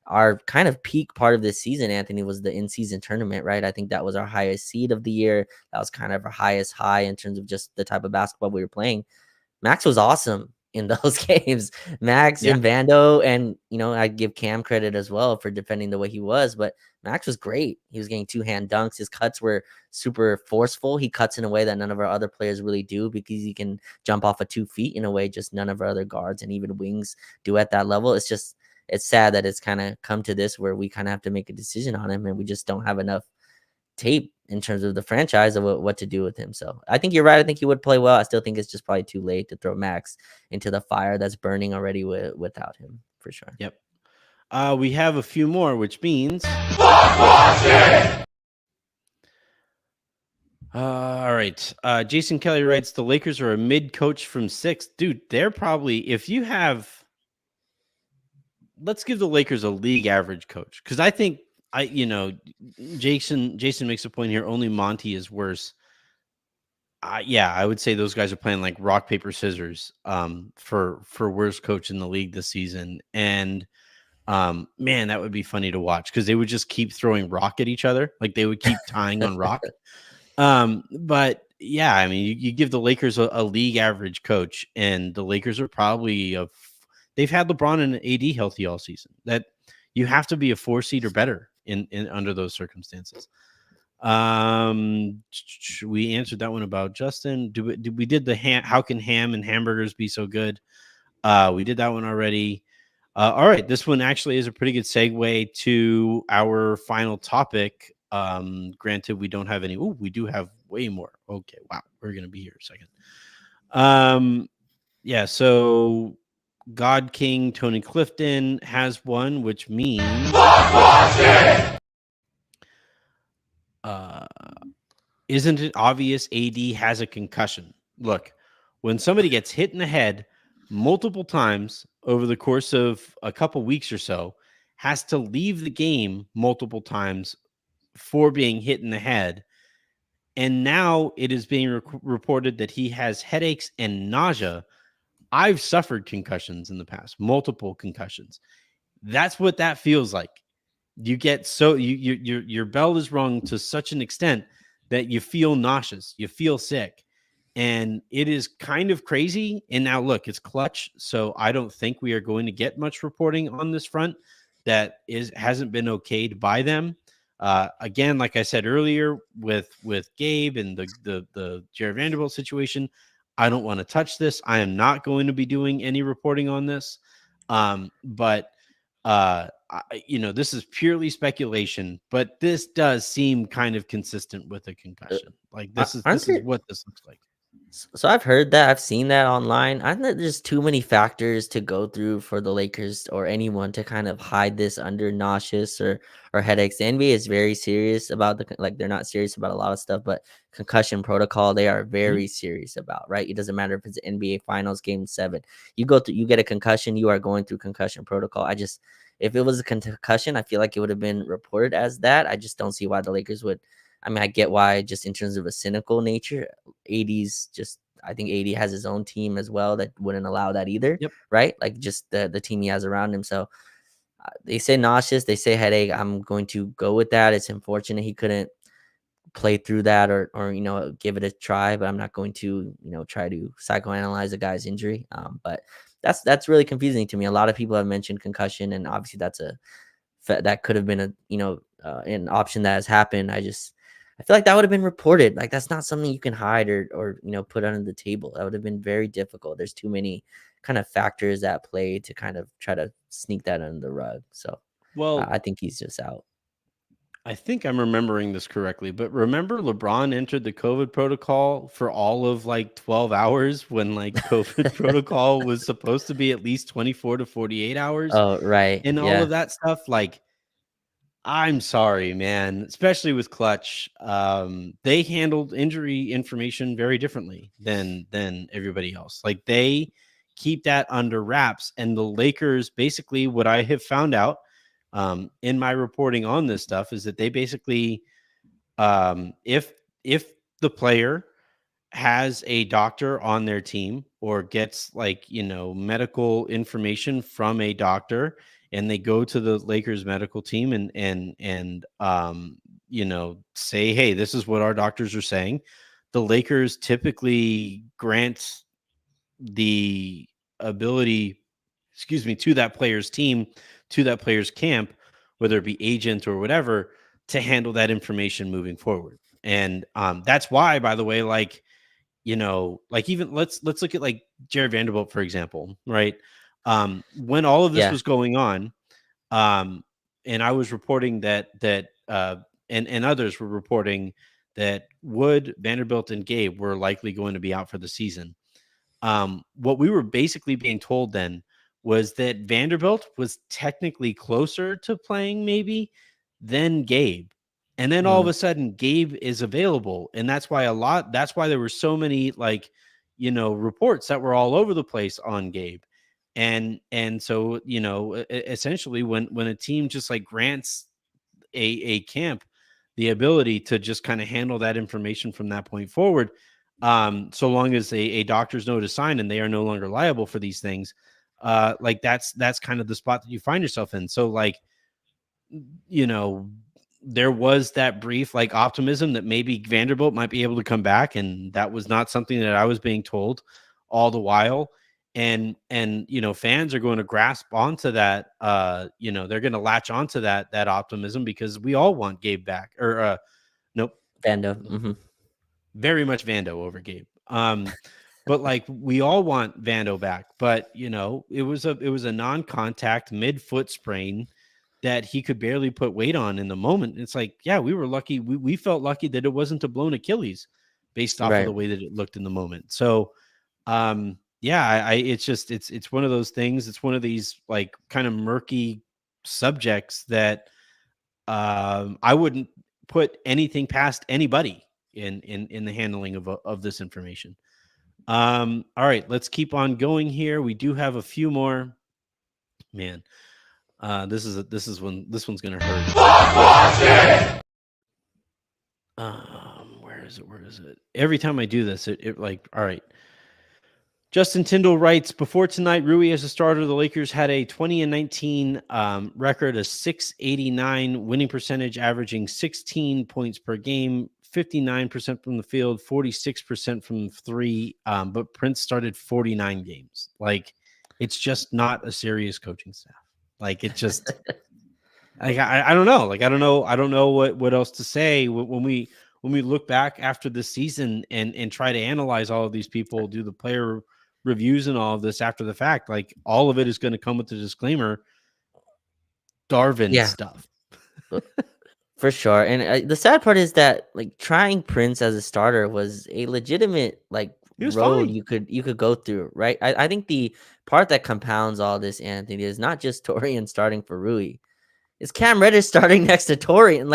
our kind of peak part of this season, Anthony, was the in-season tournament, right? I think that was our highest seed of the year. That was kind of our highest high in terms of just the type of basketball we were playing. Max was awesome in those games. Max Yeah. and Vando, and I'd give Cam credit as well for defending the way he was, but Max was great. He was getting 2-hand dunks. His cuts were super forceful. He cuts in a way that none of our other players really do because he can jump off of 2 feet in a way just none of our other guards and even wings do at that level. It's sad that it's kind of come to this where we kind of have to make a decision on him, and we just don't have enough tape in terms of the franchise of what to do with him. So I think you're right. I think he would play well. I still think it's just probably too late to throw Max into the fire that's burning already without him, for sure. Yep. We have a few more, which means all right. Jason Kelly writes, the Lakers are a mid coach from 6. Dude, they're probably, if you have, let's give the Lakers a league average coach, because I think Jason makes a point here. Only Monty is worse. Yeah, I would say those guys are playing like rock, paper, scissors for worst coach in the league this season. And man, that would be funny to watch because they would just keep throwing rock at each other. Like they would keep tying on rock. But yeah, I mean, you give the Lakers a league average coach, and the Lakers are probably they've had LeBron and AD healthy all season. That you have to be a 4 seed or better in under those circumstances. We answered that one about Justin. We did the how can ham and hamburgers be so good? We did that one already. All right, this one actually is a pretty good segue to our final topic. Granted, we don't have any. Oh, we do have way more. Okay, wow, we're gonna be here a second. Yeah, so God King Tony Clifton has one, which means isn't it obvious AD has a concussion? Look, when somebody gets hit in the head multiple times over the course of a couple weeks or so, has to leave the game multiple times for being hit in the head, and now it is being reported that he has headaches and nausea. I've suffered concussions in the past, multiple concussions. That's what that feels like. You get your bell is rung to such an extent that you feel nauseous, you feel sick, and it is kind of crazy. And now look, it's Clutch, so I don't think we are going to get much reporting on this front that hasn't been okayed by them. Again, like I said earlier, with Gabe and the Jared Vanderbilt situation, I don't want to touch this. I am not going to be doing any reporting on this. But this is purely speculation, but this does seem kind of consistent with a concussion. Like this is what this looks like. So I've heard that. I've seen that online. I think there's too many factors to go through for the Lakers or anyone to kind of hide this under nauseous or headaches. The NBA is very serious about they're not serious about a lot of stuff, but concussion protocol, they are very serious about, right? It doesn't matter if it's NBA Finals Game 7. You get a concussion, you are going through concussion protocol. If it was a concussion, I feel like it would have been reported as that. I just don't see why the Lakers would. I mean, I get why, just in terms of a cynical nature. AD's just, I think AD has his own team as well that wouldn't allow that either, Yep. right? Like just the team he has around him. So they say nauseous, they say headache. I'm going to go with that. It's unfortunate he couldn't play through that or give it a try, but I'm not going to try to psychoanalyze a guy's injury. But that's really confusing to me. A lot of people have mentioned concussion, and obviously that could have been an option that has happened. I feel like that would have been reported. Like, that's not something you can hide or put under the table. That would have been very difficult. There's too many kind of factors at play to kind of try to sneak that under the rug. So Well, I think he's just out. I think I'm remembering this correctly, but remember LeBron entered the COVID protocol for all of like 12 hours when like COVID protocol was supposed to be at least 24 to 48 hours Oh, right. and all Yeah. of that stuff. Like, I'm sorry, man, especially with Clutch. They handled injury information very differently than everybody else. Like, they keep that under wraps. And the Lakers, basically, what I have found out in my reporting on this stuff is that they basically, if the player has a doctor on their team or gets medical information from a doctor, and they go to the Lakers medical team and say, hey, this is what our doctors are saying, the Lakers typically grant the ability, to that player's team, to that player's camp, whether it be agent or whatever, to handle that information moving forward. And that's why, by the way, even let's look at like Jared Vanderbilt, for example, right? When all of this Yeah. was going on, and I was reporting that and others were reporting that Wood, Vanderbilt, and Gabe were likely going to be out for the season. What we were basically being told then was that Vanderbilt was technically closer to playing maybe than Gabe. And then all of a sudden Gabe is available. And that's why there were so many reports that were all over the place on Gabe. And so, essentially when a team just like grants a camp the ability to just kind of handle that information from that point forward, so long as a doctor's note is signed and they are no longer liable for these things, that's kind of the spot that you find yourself in. So there was that brief optimism that maybe Vanderbilt might be able to come back, and that was not something that I was being told all the while. And fans are going to grasp onto that. They're going to latch onto that optimism because we all want Gabe back. Or nope, Vando. Mm-hmm. Very much Vando over Gabe. But we all want Vando back. But it was a non-contact mid-foot sprain that he could barely put weight on in the moment. It's like, yeah, we were lucky. We felt lucky that it wasn't a blown Achilles based off of the way that it looked in the moment. So, it's one of those things. It's one of these kind of murky subjects that I wouldn't put anything past anybody in the handling of this information. All right, let's keep on going here. We do have a few more. Man, this one's gonna hurt. Where is it? Every time I do this, it all right. Justin Tyndall writes, before tonight, Rui as a starter, the Lakers had a 20-19 record, a 689 winning percentage, averaging 16 points per game, 59% from the field, 46% from three. But Prince started 49 games. It's just not a serious coaching staff. It just, I don't know. I don't know what else to say when we look back after the season and try to analyze all of these people, do the player reviews and all of this after the fact. All of it is going to come with the disclaimer, Darvin stuff. For sure. And the sad part is that trying Prince as a starter was a legitimate road fine. you could go through, right? I think the part that compounds all this, Anthony, is not just Torian starting for Rui. It's Cam Reddish starting next to Torian.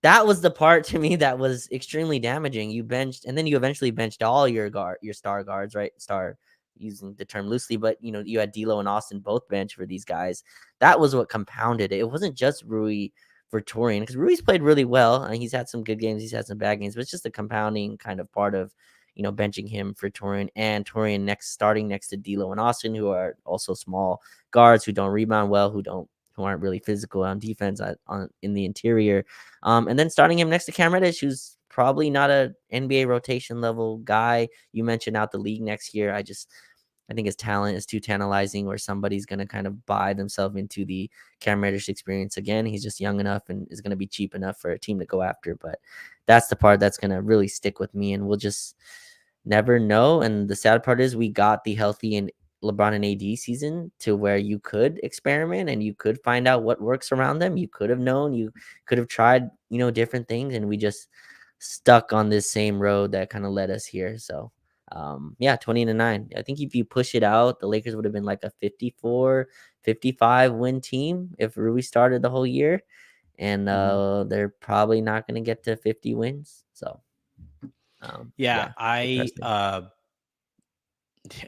That was the part to me that was extremely damaging. You benched, and then you eventually benched all your star guards, right? Star using the term loosely, but you had D'Lo and Austin both bench for these guys. That was what compounded it. It wasn't just Rui for Torian, because Rui's played really well and he's had some good games, he's had some bad games, but it's just a compounding kind of part of benching him for Torian, and Torian starting next to D'Lo and Austin, who are also small guards who don't rebound well, who aren't really physical on defense in the interior. And then starting him next to Cam Reddish, who's probably not a NBA rotation level guy. You mentioned out the league next year. I think his talent is too tantalizing where somebody's going to kind of buy themselves into the Cam Reddish experience again. He's just young enough and is going to be cheap enough for a team to go after. But that's the part that's going to really stick with me, and we'll just never know. And the sad part is we got the healthy and LeBron and AD season to where you could experiment and you could find out what works around them. You could have known, you could have tried, different things, and we just stuck on this same road that kind of led us here. So, 20-9. I think if you push it out, the Lakers would have been like a 54-55 win team if Rui started the whole year, and they're probably not going to get to 50 wins. So,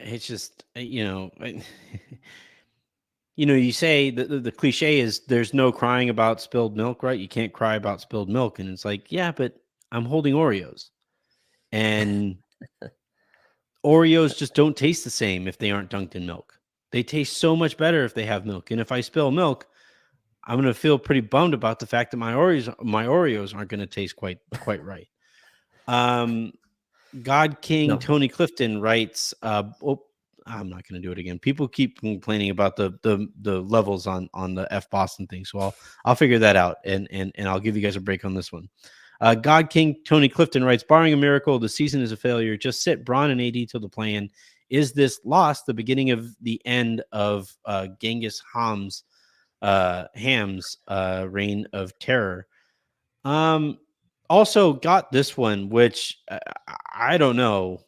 it's just, you say the cliche is there's no crying about spilled milk, right? You can't cry about spilled milk. And it's like, yeah, but I'm holding Oreos, and Oreos just don't taste the same if they aren't dunked in milk. They taste so much better if they have milk. And if I spill milk, I'm going to feel pretty bummed about the fact that my Oreos aren't going to taste quite right. God King Tony Clifton writes, I'm not going to do it again. People keep complaining about the levels on the F Boston thing, so I'll figure that out, and I'll give you guys a break on this one. God King Tony Clifton writes, barring a miracle, the season is a failure. Just sit Bron and AD till the play-in. Is this loss the beginning of the end of Genghis Ham's reign of terror? Also got this one, which I don't know.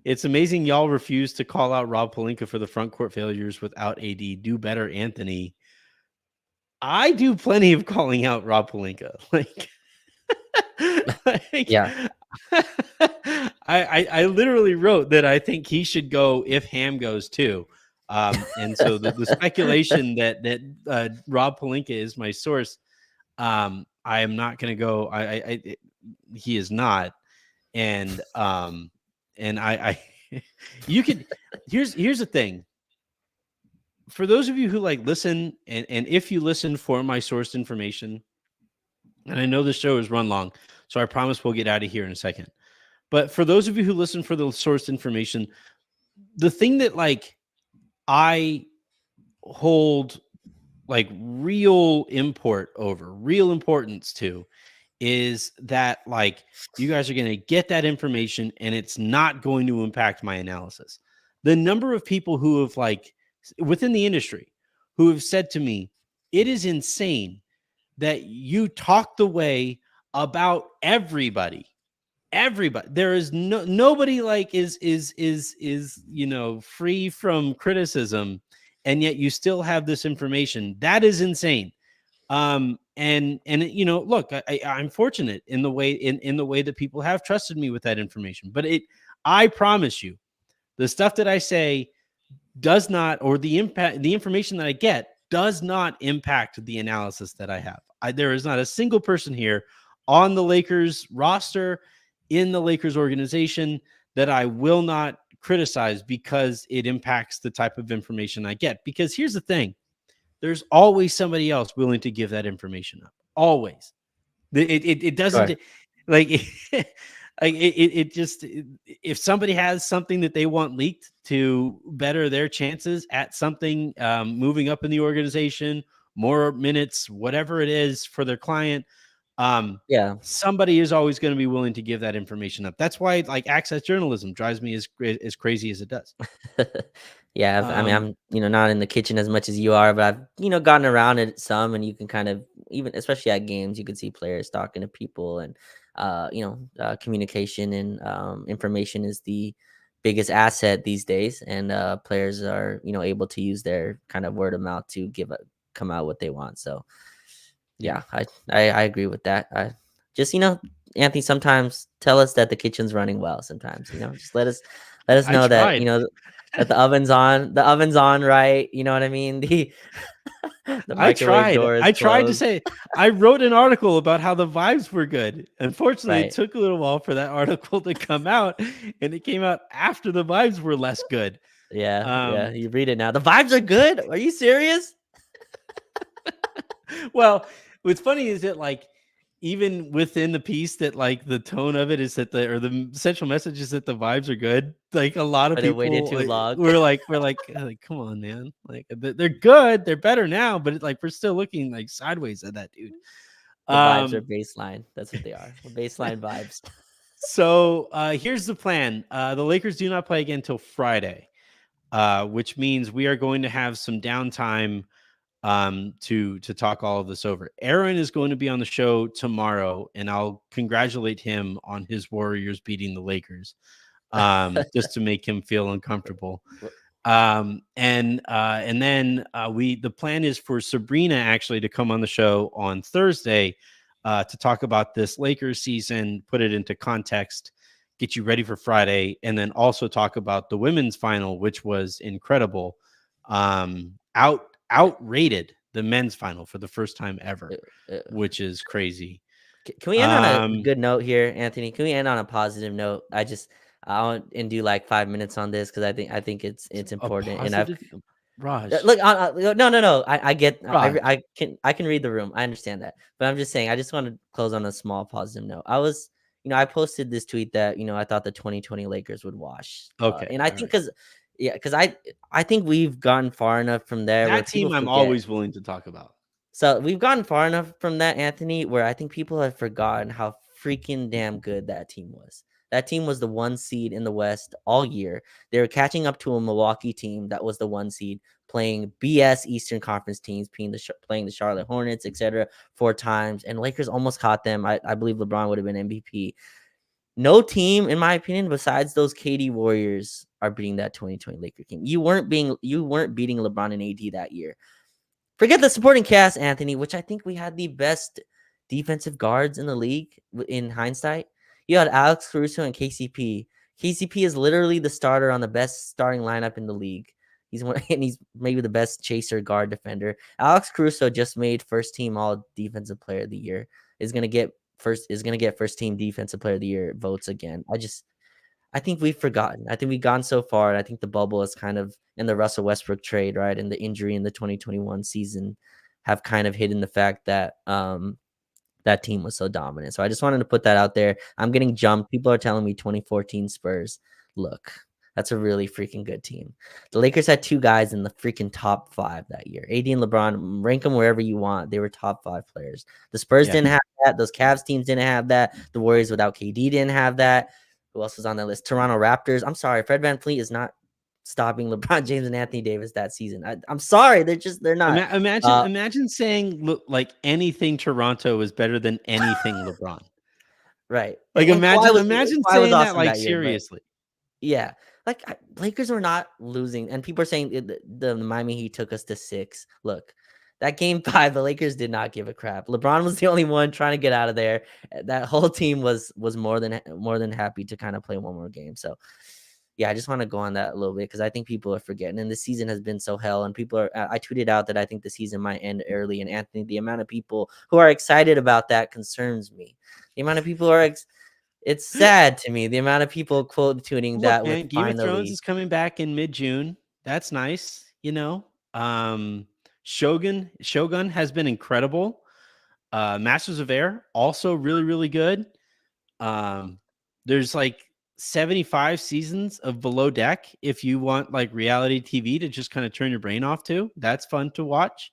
It's amazing y'all refuse to call out Rob Pelinka for the front court failures without AD. Do better, Anthony. I do plenty of calling out Rob Pelinka. Yeah. I literally wrote that I think he should go if Ham goes too. And so the speculation that Rob Pelinka is my source, I am not going to go. He is not. And you could, here's the thing. For those of you who listen, and if you listen for my sourced information, and I know the show is run long, so I promise we'll get out of here in a second. But for those of you who listen for the sourced information, the thing that I hold real importance to is that you guys are going to get that information and it's not going to impact my analysis. The number of people who have within the industry who have said to me, it is insane that you talk the way about everybody. There is nobody is free from criticism, and yet you still have this information. That is insane. Look, I'm fortunate in the way that people have trusted me with that information, but I promise you, the stuff that I say does not, or the information that I get does not impact the analysis that I have. There is not a single person here on the Lakers roster, in the Lakers organization, that I will not criticize because it impacts the type of information I get. Because here's the thing. There's always somebody else willing to give that information up. Always. It doesn't if somebody has something that they want leaked to better their chances at something, moving up in the organization, more minutes, whatever it is for their client, somebody is always going to be willing to give that information up. That's why access journalism drives me as crazy as it does. Yeah, I mean, I'm not in the kitchen as much as you are, but I've gotten around it some, and you can kind of, even especially at games, you can see players talking to people, and communication and information is the biggest asset these days, and players are able to use their kind of word of mouth to come out what they want. So I agree with that. I just Anthony, sometimes tell us that the kitchen's running well. Sometimes, just let us I know that tried. that the oven's on, right? You know what I mean? The I microwave tried. door is I tried to closed, say, I wrote an article about how the vibes were good. Unfortunately, it right? took a little while for that article to come out, and it came out after the vibes were less good. Yeah, yeah. Um, You read it now. The vibes are good. Are you serious? well, what's funny is that like even within the piece that like the tone of it is that the central message is that the vibes are good. Like a lot of But it waited people too long. we're like, come on, man. Like they're good, they're better now, but like we're still looking like sideways at that dude. The vibes are Um, baseline. That's what they are. Baseline vibes. so here's the plan. The Lakers do not play again until Friday, which means we are going to have some downtime to talk all of this over. Aaron is going to be on the show tomorrow, and I'll congratulate him on his Warriors beating the Lakers, just to make him feel uncomfortable. And then the plan is for Sabrina actually to come on the show on Thursday to talk about this Lakers season, put it into context, get you ready for Friday, and then also talk about the women's final, which was incredible. Outrated the men's final for the first time ever, Uh, which is crazy. Can we end on a Um, good note here, Anthony? Can we end on a positive note? I want and do like 5 minutes on this because I think it's a important. And positive Raj. look, no. I get. Raj. I can read the room. I understand that, but I'm just saying. I just want to close on a small positive note. I posted this tweet that I thought the 2020 Lakers would wash, Okay, and I all think right. because I think we've gone far enough from there where That people team I'm forget. always willing to talk about. So we've gotten far enough from that, Anthony, where I think people have forgotten how freaking damn good that team was. That team was the 1 seed in the West all year. They were catching up to a Milwaukee team that was the 1 seed, playing BS Eastern Conference teams, playing the Charlotte Hornets, etc. 4 times, and Lakers almost caught them. I believe LeBron would have been MVP. No team, in my opinion, besides those KD Warriors, are beating that 2020 Laker team. You weren't beating LeBron and AD that year. Forget the supporting cast, Anthony, which I think we had the best defensive guards in the league in hindsight. You had Alex Caruso and KCP. KCP is literally the starter on the best starting lineup in the league. He's maybe the best chaser guard defender. Alex Caruso just made first team all defensive player of the year. Is gonna get first team defensive player of the year votes again. I think we've forgotten. I think we've gone so far, and I think the bubble is kind of in the Russell Westbrook trade, right, and the injury in the 2021 season have kind of hidden the fact that that team was so dominant. So I just wanted to put that out there. I'm getting jumped. People are telling me 2014 Spurs. Look, that's a really freaking good team. The Lakers had 2 guys in the freaking top 5 that year. AD and LeBron, rank them wherever you want. They were top 5 players. The Spurs Yeah. didn't have that. Those Cavs teams didn't have that. The Warriors without KD didn't have that. Who else was on that list? Toronto Raptors. I'm sorry, Fred VanVleet is not stopping LeBron James and Anthony Davis that season. I'm sorry, they're not. Imagine saying look like anything Toronto is better than anything LeBron. Right. Like And imagine Kawhi was saying that awesome like that year, but seriously. yeah, like Lakers were not losing, and people are saying the Miami Heat took us to 6. Look, that game 5, the Lakers did not give a crap. LeBron was the only one trying to get out of there. That whole team was more than happy to kind of play one more game. So yeah, I just want to go on that a little bit because I think people are forgetting, and the season has been so hell. And people are. I tweeted out that I think the season might end early, and Anthony, the amount of people who are excited about that concerns me. The amount of people are. It's sad to me the amount of people quote tuning Look, that with man, Game of Thrones finally. is coming back in mid-June. That's nice, you know. Shogun has been incredible. Masters of Air also really really good. Um, there's like 75 seasons of Below Deck if you want like reality TV to just kind of turn your brain off to. That's fun to watch.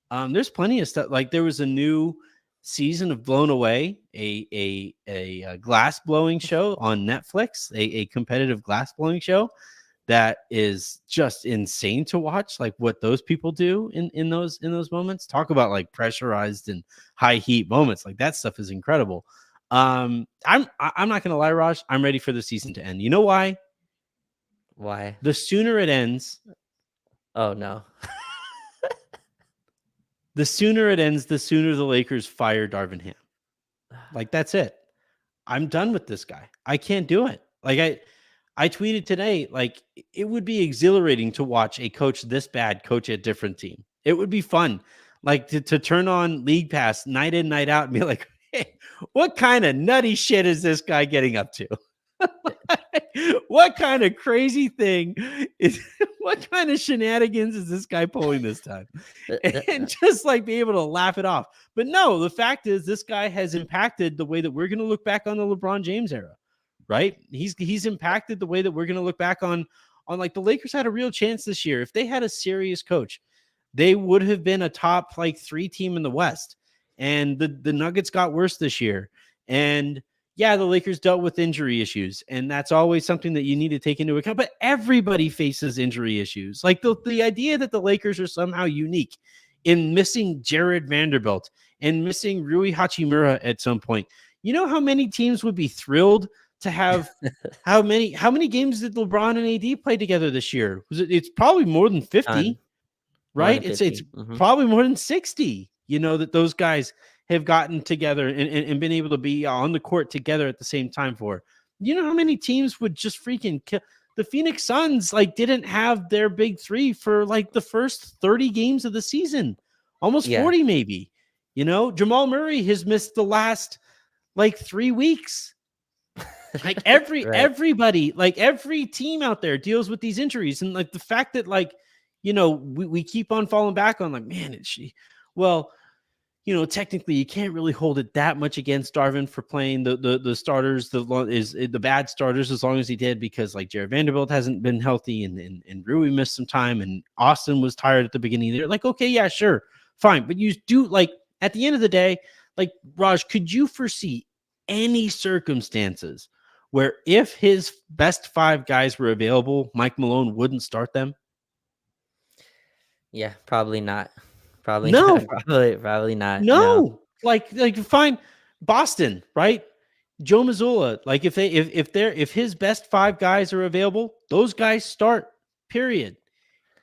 There's plenty of stuff. Like there was a new season of Blown Away, a glass blowing show on Netflix, a competitive glass blowing show that is just insane to watch. Like what those people do in those moments. Talk about like pressurized and high heat moments. Like that stuff is incredible. I'm not gonna lie, Raj. I'm ready for the season to end. You know why? Why? The sooner it ends, Oh no. the sooner the Lakers fire Darvin Ham. Like that's it. I'm done with this guy. I can't do it. Like I tweeted today, like it would be exhilarating to watch a coach this bad coach a different team. It would be fun, like to turn on League Pass night in, night out and be like, hey, what kind of nutty shit is this guy getting up to? What kind of crazy thing is what kind of shenanigans is this guy pulling this time? And just like be able to laugh it off. But no, the fact is this guy has impacted the way that we're going to look back on the LeBron James era, right? He's impacted the way that we're going to look back on like the Lakers had a real chance this year. If they had a serious coach, they would have been a top like 3 team in the West. And the Nuggets got worse this year. And yeah, the Lakers dealt with injury issues, and that's always something that you need to take into account. But everybody faces injury issues. Like the idea that the Lakers are somehow unique in missing Jared Vanderbilt and missing Rui Hachimura at some point. You know how many teams would be thrilled to have how many games did LeBron and AD play together this year? It's probably more than 50, right? It's probably more than 60. You know, that those guys have gotten together and been able to be on the court together at the same time for. You know how many teams would just freaking kill? The Phoenix Suns like didn't have their big 3 for like the first 30 games of the season, almost 40 maybe. You know, Jamal Murray has missed the last like 3 weeks. Like everybody, like every team out there deals with these injuries. And like the fact that like, you know, we keep on falling back on like, man, well, you know, technically you can't really hold it that much against Darvin for playing the starters, the bad starters as long as he did, because like Jared Vanderbilt hasn't been healthy and Rui missed some time and Austin was tired at the beginning. They're like, okay, yeah, sure, fine. But you do like at the end of the day, like Raj, could you foresee any circumstances where if his best 5 guys were available, Mike Malone wouldn't start them? Yeah, probably not. Probably no, not. Probably not. No, like fine, Boston, right? Joe Mazzulla, like if his best 5 guys are available, those guys start. Period.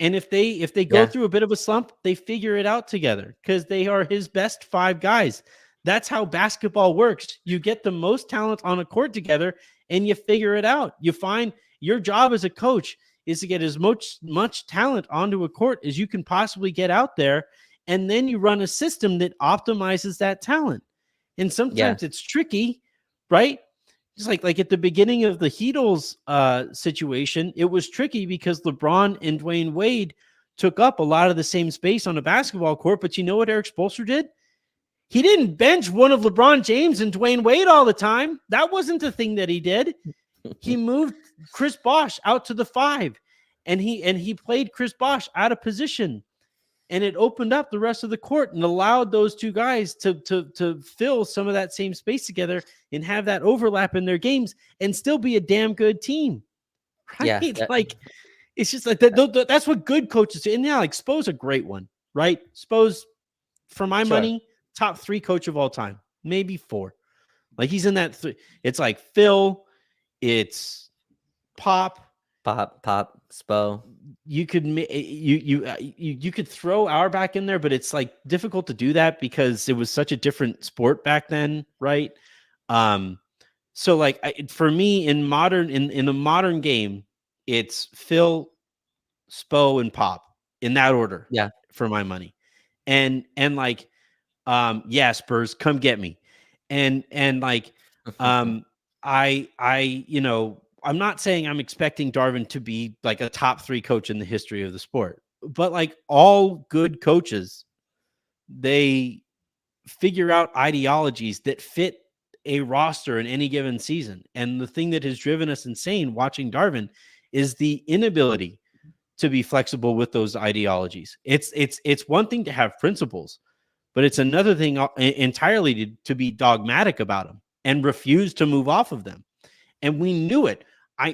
And if they go through a bit of a slump, they figure it out together because they are his best 5 guys. That's how basketball works. You get the most talent on a court together, and you figure it out. You find your job as a coach is to get as much talent onto a court as you can possibly get out there. And then you run a system that optimizes that talent. And sometimes it's tricky, right? Just like at the beginning of the Heatles situation, it was tricky because LeBron and Dwayne Wade took up a lot of the same space on a basketball court. But you know what Eric Spoelstra did? He didn't bench one of LeBron James and Dwayne Wade all the time. That wasn't the thing that he did. He moved Chris Bosh out to the 5, and he played Chris Bosh out of position. And it opened up the rest of the court and allowed those 2 guys to fill some of that same space together and have that overlap in their games and still be a damn good team. Right? Yeah, like it's just like that. That's what good coaches do. And now, like Spo's a great one, right? Spo's, for my money, top 3 coach of all time, maybe 4. Like he's in that 3. It's like Phil, it's Pop, Spo. You could you could throw Auerbach in there, but it's like difficult to do that because it was such a different sport back then, right? So like for me in the modern game, it's Phil, Spo, and Pop in that order. Yeah, for my money, and like Spurs, come get me, and like I you know. I'm not saying I'm expecting Darvin to be like a top 3 coach in the history of the sport, but like all good coaches, they figure out ideologies that fit a roster in any given season. And the thing that has driven us insane watching Darvin is the inability to be flexible with those ideologies. It's one thing to have principles, but it's another thing entirely to be dogmatic about them and refuse to move off of them. And we knew it.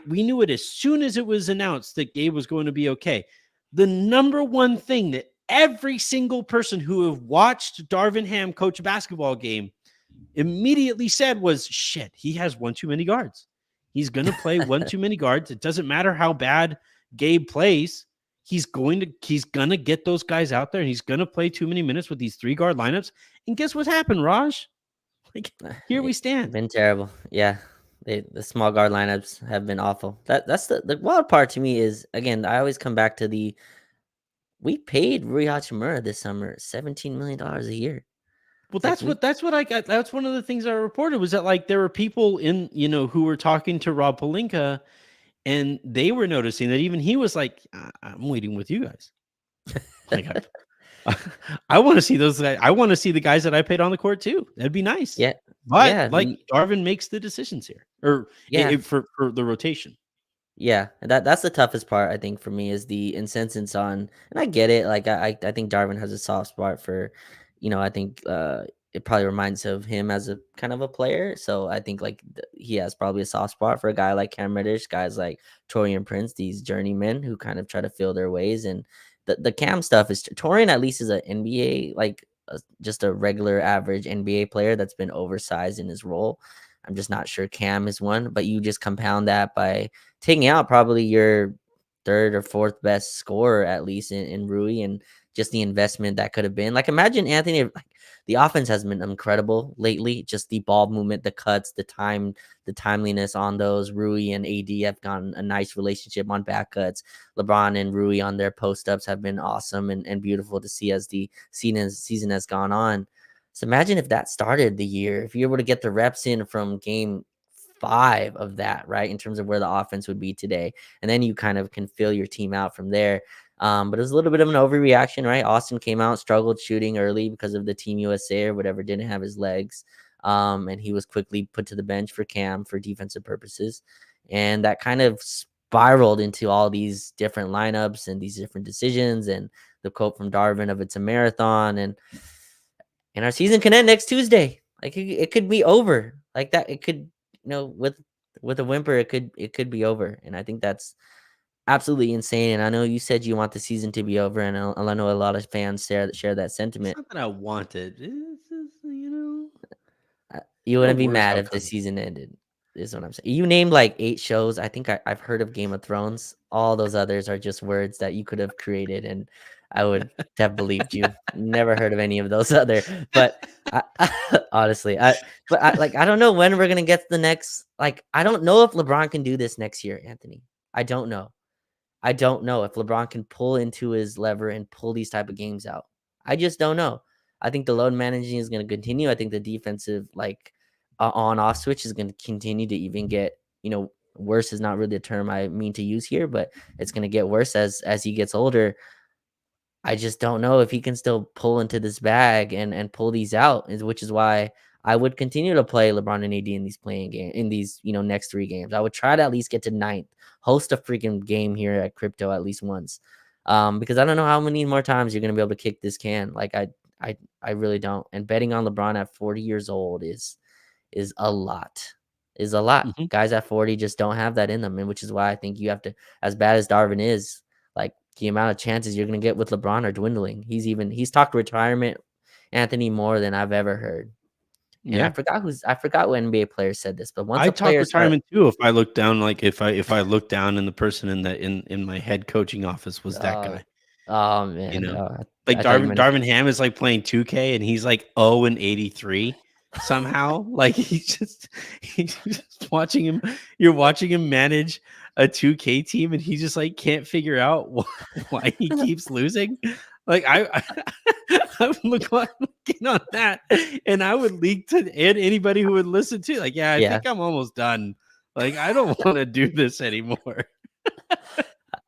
We knew it as soon as it was announced that Gabe was going to be okay. The number one thing that every single person who have watched Darin Ham coach a basketball game immediately said was, shit, he has one too many guards. He's going to play one too many guards. It doesn't matter how bad Gabe plays. He's going to get those guys out there, and he's going to play too many minutes with these 3 guard lineups. And guess what happened, Raj? Like, here we stand. Been terrible. Yeah. The small guard lineups have been awful. That's the wild part to me is, again, I always come back to we paid Rui Hachimura this summer $17 million a year. Well, It's like that's what I got. That's one of the things I reported was that like there were people in, who were talking to Rob Pelinka, and they were noticing that even he was like, I'm waiting with you guys. Like, I want to see those guys. I want to see the guys that I paid on the court too. That'd be nice. yeah, But yeah, like Darvin makes the decisions here, or yeah. for the rotation. Yeah, that's the toughest part, I think, for me is the insistence on, and I get it. Like I think Darwin has a soft spot for, I think it probably reminds of him as a kind of a player. So I think like he has probably a soft spot for a guy like Cam Reddish, guys like Torian Prince, these journeymen who kind of try to feel their ways. And the Cam stuff is Torian at least is an NBA just a regular average NBA player that's been oversized in his role. I'm just not sure Cam is one, but you just compound that by taking out probably your third or fourth best scorer at least in Rui, and just the investment that could have been. Like imagine Anthony, like the offense has been incredible lately. Just the ball movement, the cuts, the timeliness on those. Rui and AD have gotten a nice relationship on back cuts. LeBron and Rui on their post ups have been awesome and beautiful to see as the season has gone on. So imagine if that started the year, if you're able to get the reps in from game 5 of that, right, in terms of where the offense would be today. And then you kind of can fill your team out from there. But it was a little bit of an overreaction, right? Austin came out, struggled shooting early because of the Team USA or whatever, didn't have his legs. And he was quickly put to the bench for Cam for defensive purposes. And that kind of spiraled into all these different lineups and these different decisions. And the quote from Darvin of it's a marathon. And our season can end next Tuesday. Like it could be over like that. It could, with a whimper, it could be over. And I think that's absolutely insane. And I know you said you want the season to be over, and I know a lot of fans share that It's sentiment. not that I wanted. It's just, You there are wouldn't be worse mad if the outcomes. season ended, is what I'm saying. You named like 8 shows. I think I've heard of Game of Thrones. All those others are just words that you could have created, and I would have believed you. Never heard of any of those other. But honestly, I don't know when we're gonna get to the next. Like, I don't know if LeBron can do this next year, Anthony. I don't know. I don't know if LeBron can pull into his lever and pull these type of games out. I just don't know. I think the load managing is going to continue. I think the defensive on off switch is going to continue to even get, worse is not really a term I mean to use here, but it's going to get worse as he gets older. I just don't know if he can still pull into this bag and pull these out, which is why I would continue to play LeBron and AD in these playing game in these, next 3 games. I would try to at least get to 9th, host a freaking game here at Crypto at least once. Because I don't know how many more times you're gonna be able to kick this can. Like I really don't. And betting on LeBron at 40 years old is a lot. Is a lot. Mhm. Guys at 40 just don't have that in them, and which is why I think you have to, as bad as Darvin is, like the amount of chances you're going to get with LeBron are dwindling. He's talked retirement, Anthony, more than I've ever heard. And Yeah. I forgot what NBA player said this, but once I a talk player start, retirement too if I look down, like if I look down and the person in my head coaching office was that oh, guy, oh you man, know? I Like thought you meant Darvin Ham is like playing 2K and he's like 0-83 somehow. Like he's just watching him. You're watching him manage a 2K team and he just like can't figure out why he keeps losing. Like I would looking on that, and I would leak to anybody who would listen to. Like, yeah, I yeah. think I'm almost done. Like, I don't want to do this anymore.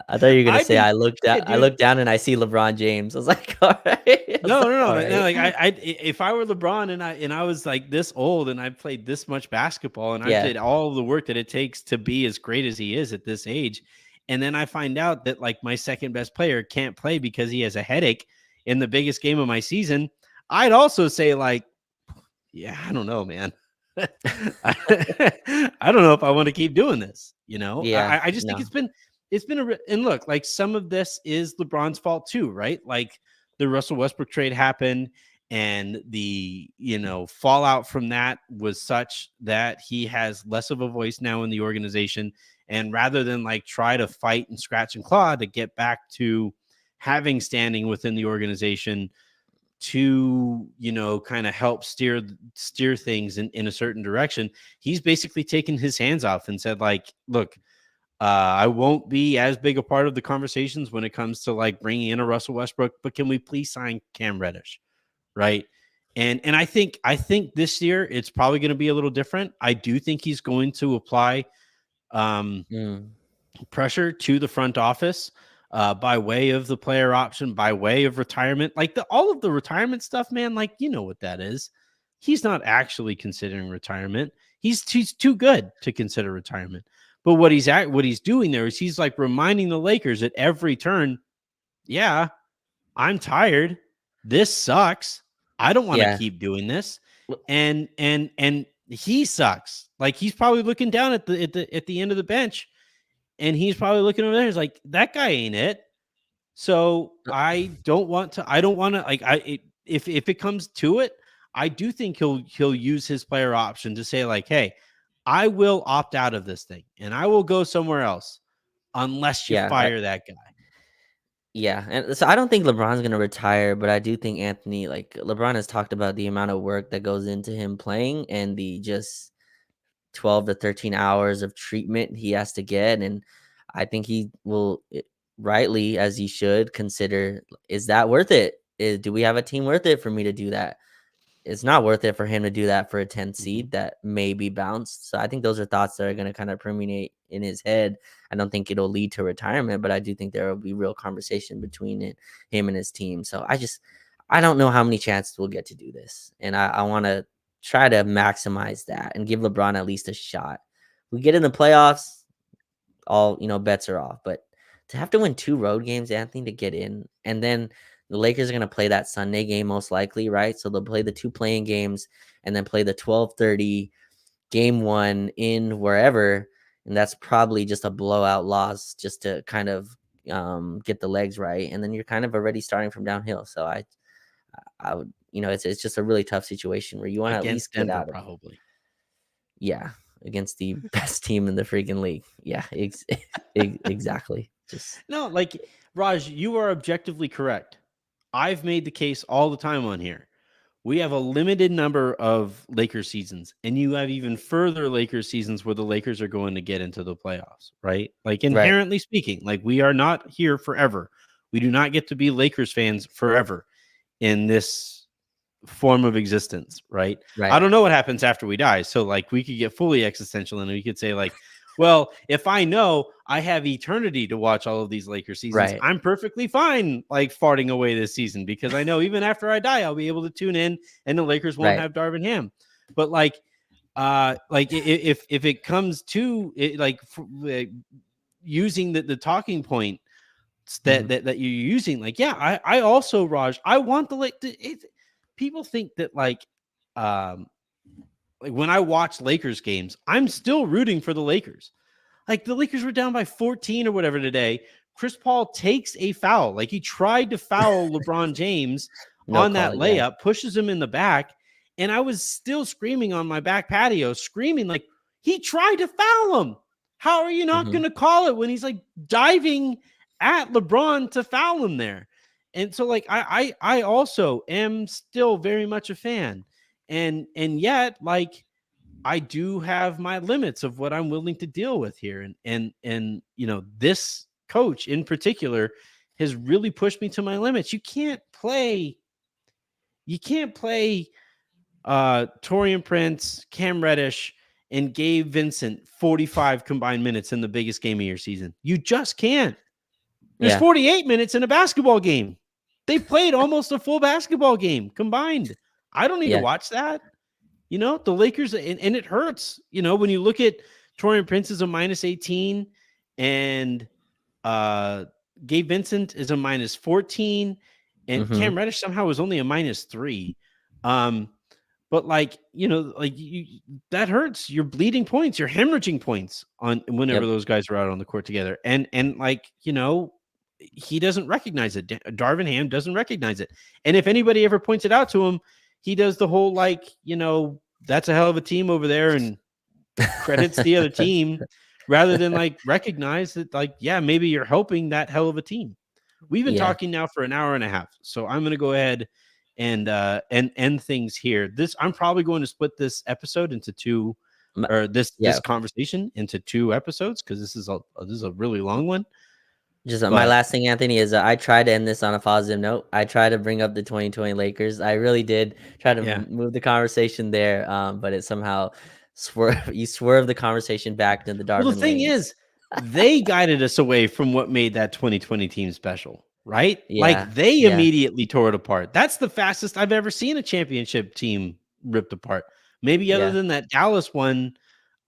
I thought you were gonna I say did, I dude. look down and I see LeBron James. I was like, all right. I was No, like, no, no, all no. right. Like if I were LeBron and I was like this old and I played this much basketball and I Yeah. did all the work that it takes to be as great as he is at this age, and then I find out that like my second best player can't play because he has a headache in the biggest game of my season, I'd also say like, yeah, I don't know, man. I don't know if I want to keep doing this. Yeah. I just think No. it's been and look, like some of this is LeBron's fault too, right? Like the Russell Westbrook trade happened, and the fallout from that was such that he has less of a voice now in the organization. And rather than like try to fight and scratch and claw to get back to having standing within the organization, to, kind of help steer things in a certain direction. He's basically taken his hands off and said, like, look, I won't be as big a part of the conversations when it comes to like bringing in a Russell Westbrook, but can we please sign Cam Reddish? Right. And I think this year it's probably going to be a little different. I do think he's going to apply pressure to the front office by way of the player option, by way of retirement, like all of the retirement stuff, man. Like, you know what that is. He's not actually considering retirement. He's too good to consider retirement. But what he's doing there is he's like reminding the Lakers at every turn, yeah, I'm tired. This sucks. I don't want to keep doing this. And he sucks. Like, he's probably looking down at the end of the bench, and he's probably looking over there. He's like, that guy ain't it. So I don't want to like, if it comes to it, I do think he'll use his player option to say like, hey, I will opt out of this thing and I will go somewhere else unless you fire that guy. Yeah. And so I don't think LeBron's going to retire, but I do think Anthony, like LeBron has talked about the amount of work that goes into him playing and the just 12 to 13 hours of treatment he has to get. And I think he will rightly, as he should, consider, is that worth it? Do we have a team worth it for me to do that? It's not worth it for him to do that for a 10 seed that may be bounced. So I think those are thoughts that are going to kind of permeate in his head. I don't think it'll lead to retirement, but I do think there will be real conversation between him and his team. So I don't know how many chances we'll get to do this. And I want to try to maximize that and give LeBron at least a shot. We get in the playoffs, all, bets are off. But to have to win 2 road games, Anthony, to get in, and then the Lakers are going to play that Sunday game most likely, right? So they'll play the 2 playing games and then play the 12:30 game 1 in wherever. And that's probably just a blowout loss just to kind of get the legs right. And then you're kind of already starting from downhill. So I would, it's just a really tough situation where you want to at least get out of it. Probably. Yeah. Against the best team in the freaking league. Yeah, exactly. No, like, Raj, you are objectively correct. I've made the case all the time on here. We have a limited number of Lakers seasons, and you have even further Lakers seasons where the Lakers are going to get into the playoffs, right? Like, inherently speaking, like, we are not here forever. We do not get to be Lakers fans forever in this form of existence, right? I don't know what happens after we die. So, like, we could get fully existential and we could say, like, well, if I know I have eternity to watch all of these Lakers seasons, I'm perfectly fine, like, farting away this season, because I know even after I die, I'll be able to tune in and the Lakers won't have Darin Ham. But like if it comes to it, like, using the talking point that you're using, like, I also, Raj, I want people think that like when I watch Lakers games, I'm still rooting for the Lakers. Like, the Lakers were down by 14 or whatever today. Chris Paul takes a foul. Like, he tried to foul LeBron James on that layup, pushes him in the back. And I was still screaming on my back patio, screaming, like, he tried to foul him. How are you not going to call it when he's like diving at LeBron to foul him there? And so, like, I also am still very much a fan. And yet, like, I do have my limits of what I'm willing to deal with here. And this coach in particular has really pushed me to my limits. You can't play Taurean Prince, Cam Reddish, and Gabe Vincent 45 combined minutes in the biggest game of your season. You just can't. There's 48 minutes in a basketball game. They played almost a full basketball game combined. I don't need to watch that. The Lakers, and it hurts, when you look at Taurean Prince is a -18 and Gabe Vincent is a -14 and Cam Reddish somehow was only a -3. But like, that hurts. You're bleeding points. You're hemorrhaging points on whenever those guys are out on the court together. And like, he doesn't recognize it. Darin Ham doesn't recognize it. And if anybody ever points it out to him, he does the whole, like, that's a hell of a team over there and credits the other team rather than like recognize that, like, maybe you're helping that hell of a team. We've been talking now for an hour and a half. So I'm going to go ahead and end things here. I'm probably going to split this episode into two, M- or this Yeah, conversation into 2 episodes, because this is a really long one. just my But last thing, Anthony, is I tried to end this on a positive note. I tried to bring up the 2020 Lakers. I really did try to yeah, move the conversation there, but it somehow swerve the conversation back to the well, the Darvin thing lanes. is, they guided us away from what made that 2020 team special, right? Yeah, Like, they yeah, immediately tore it apart. That's the fastest I've ever seen a championship team ripped apart. Maybe other yeah. than that Dallas one,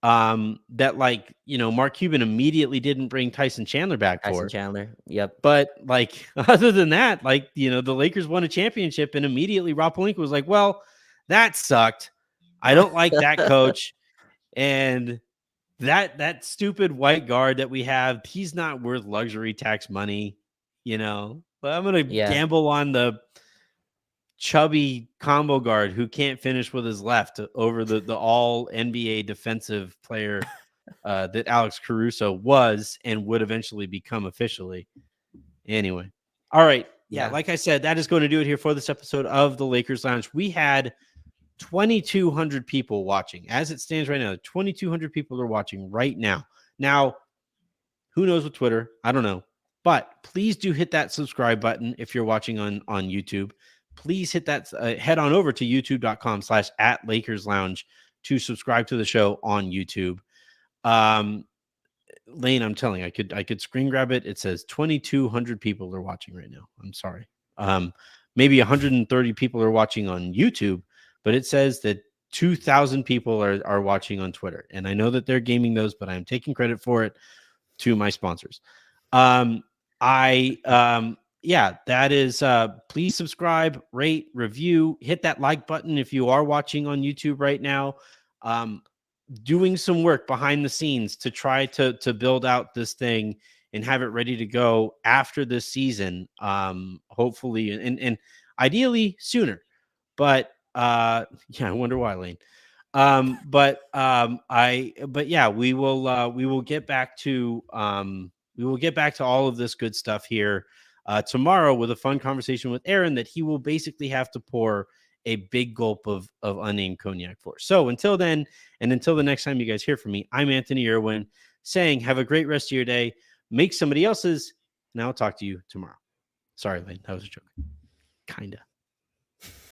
that, like, Mark Cuban immediately didn't bring Tyson Chandler back Tyson for. Chandler. Yep. But, like, other than that, like, the Lakers won a championship, and immediately Rob Pelinka was like, well, that sucked. I don't like that coach. And that stupid white guard that we have, he's not worth luxury tax money, But I'm going to Yeah. gamble on the chubby combo guard who can't finish with his left over the all NBA defensive player that Alex Caruso was and would eventually become officially. Anyway. All right. Yeah. Yeah. Like I said, that is going to do it here for this episode of the Lakers Lounge. We had 2,200 people watching. As it stands right now, 2,200 people are watching right now. Now, who knows with Twitter? I don't know. But please do hit that subscribe button if you're watching on YouTube. Please hit that. Head on over to youtube.com/@LakersLounge to subscribe to the show on YouTube. Lane, I'm telling you, I could screen grab it. It says 2,200 people are watching right now. I'm sorry. Maybe 130 people are watching on YouTube, but it says that 2,000 people are watching on Twitter. And I know that they're gaming those, but I'm taking credit for it to my sponsors. Yeah, that is, please subscribe, rate, review, hit that like button if you are watching on YouTube right now. Doing some work behind the scenes to try to build out this thing and have it ready to go after this season, hopefully, and ideally sooner. But yeah, I wonder why, Lane. But yeah, we will get back to all of this good stuff here tomorrow with a fun conversation with Aaron that he will basically have to pour a big gulp of unnamed cognac for. So until then, and until the next time you guys hear from me, I'm Anthony Irwin saying have a great rest of your day. Make somebody else's. And I'll talk to you tomorrow. Sorry, Lane. That was a joke. Kinda.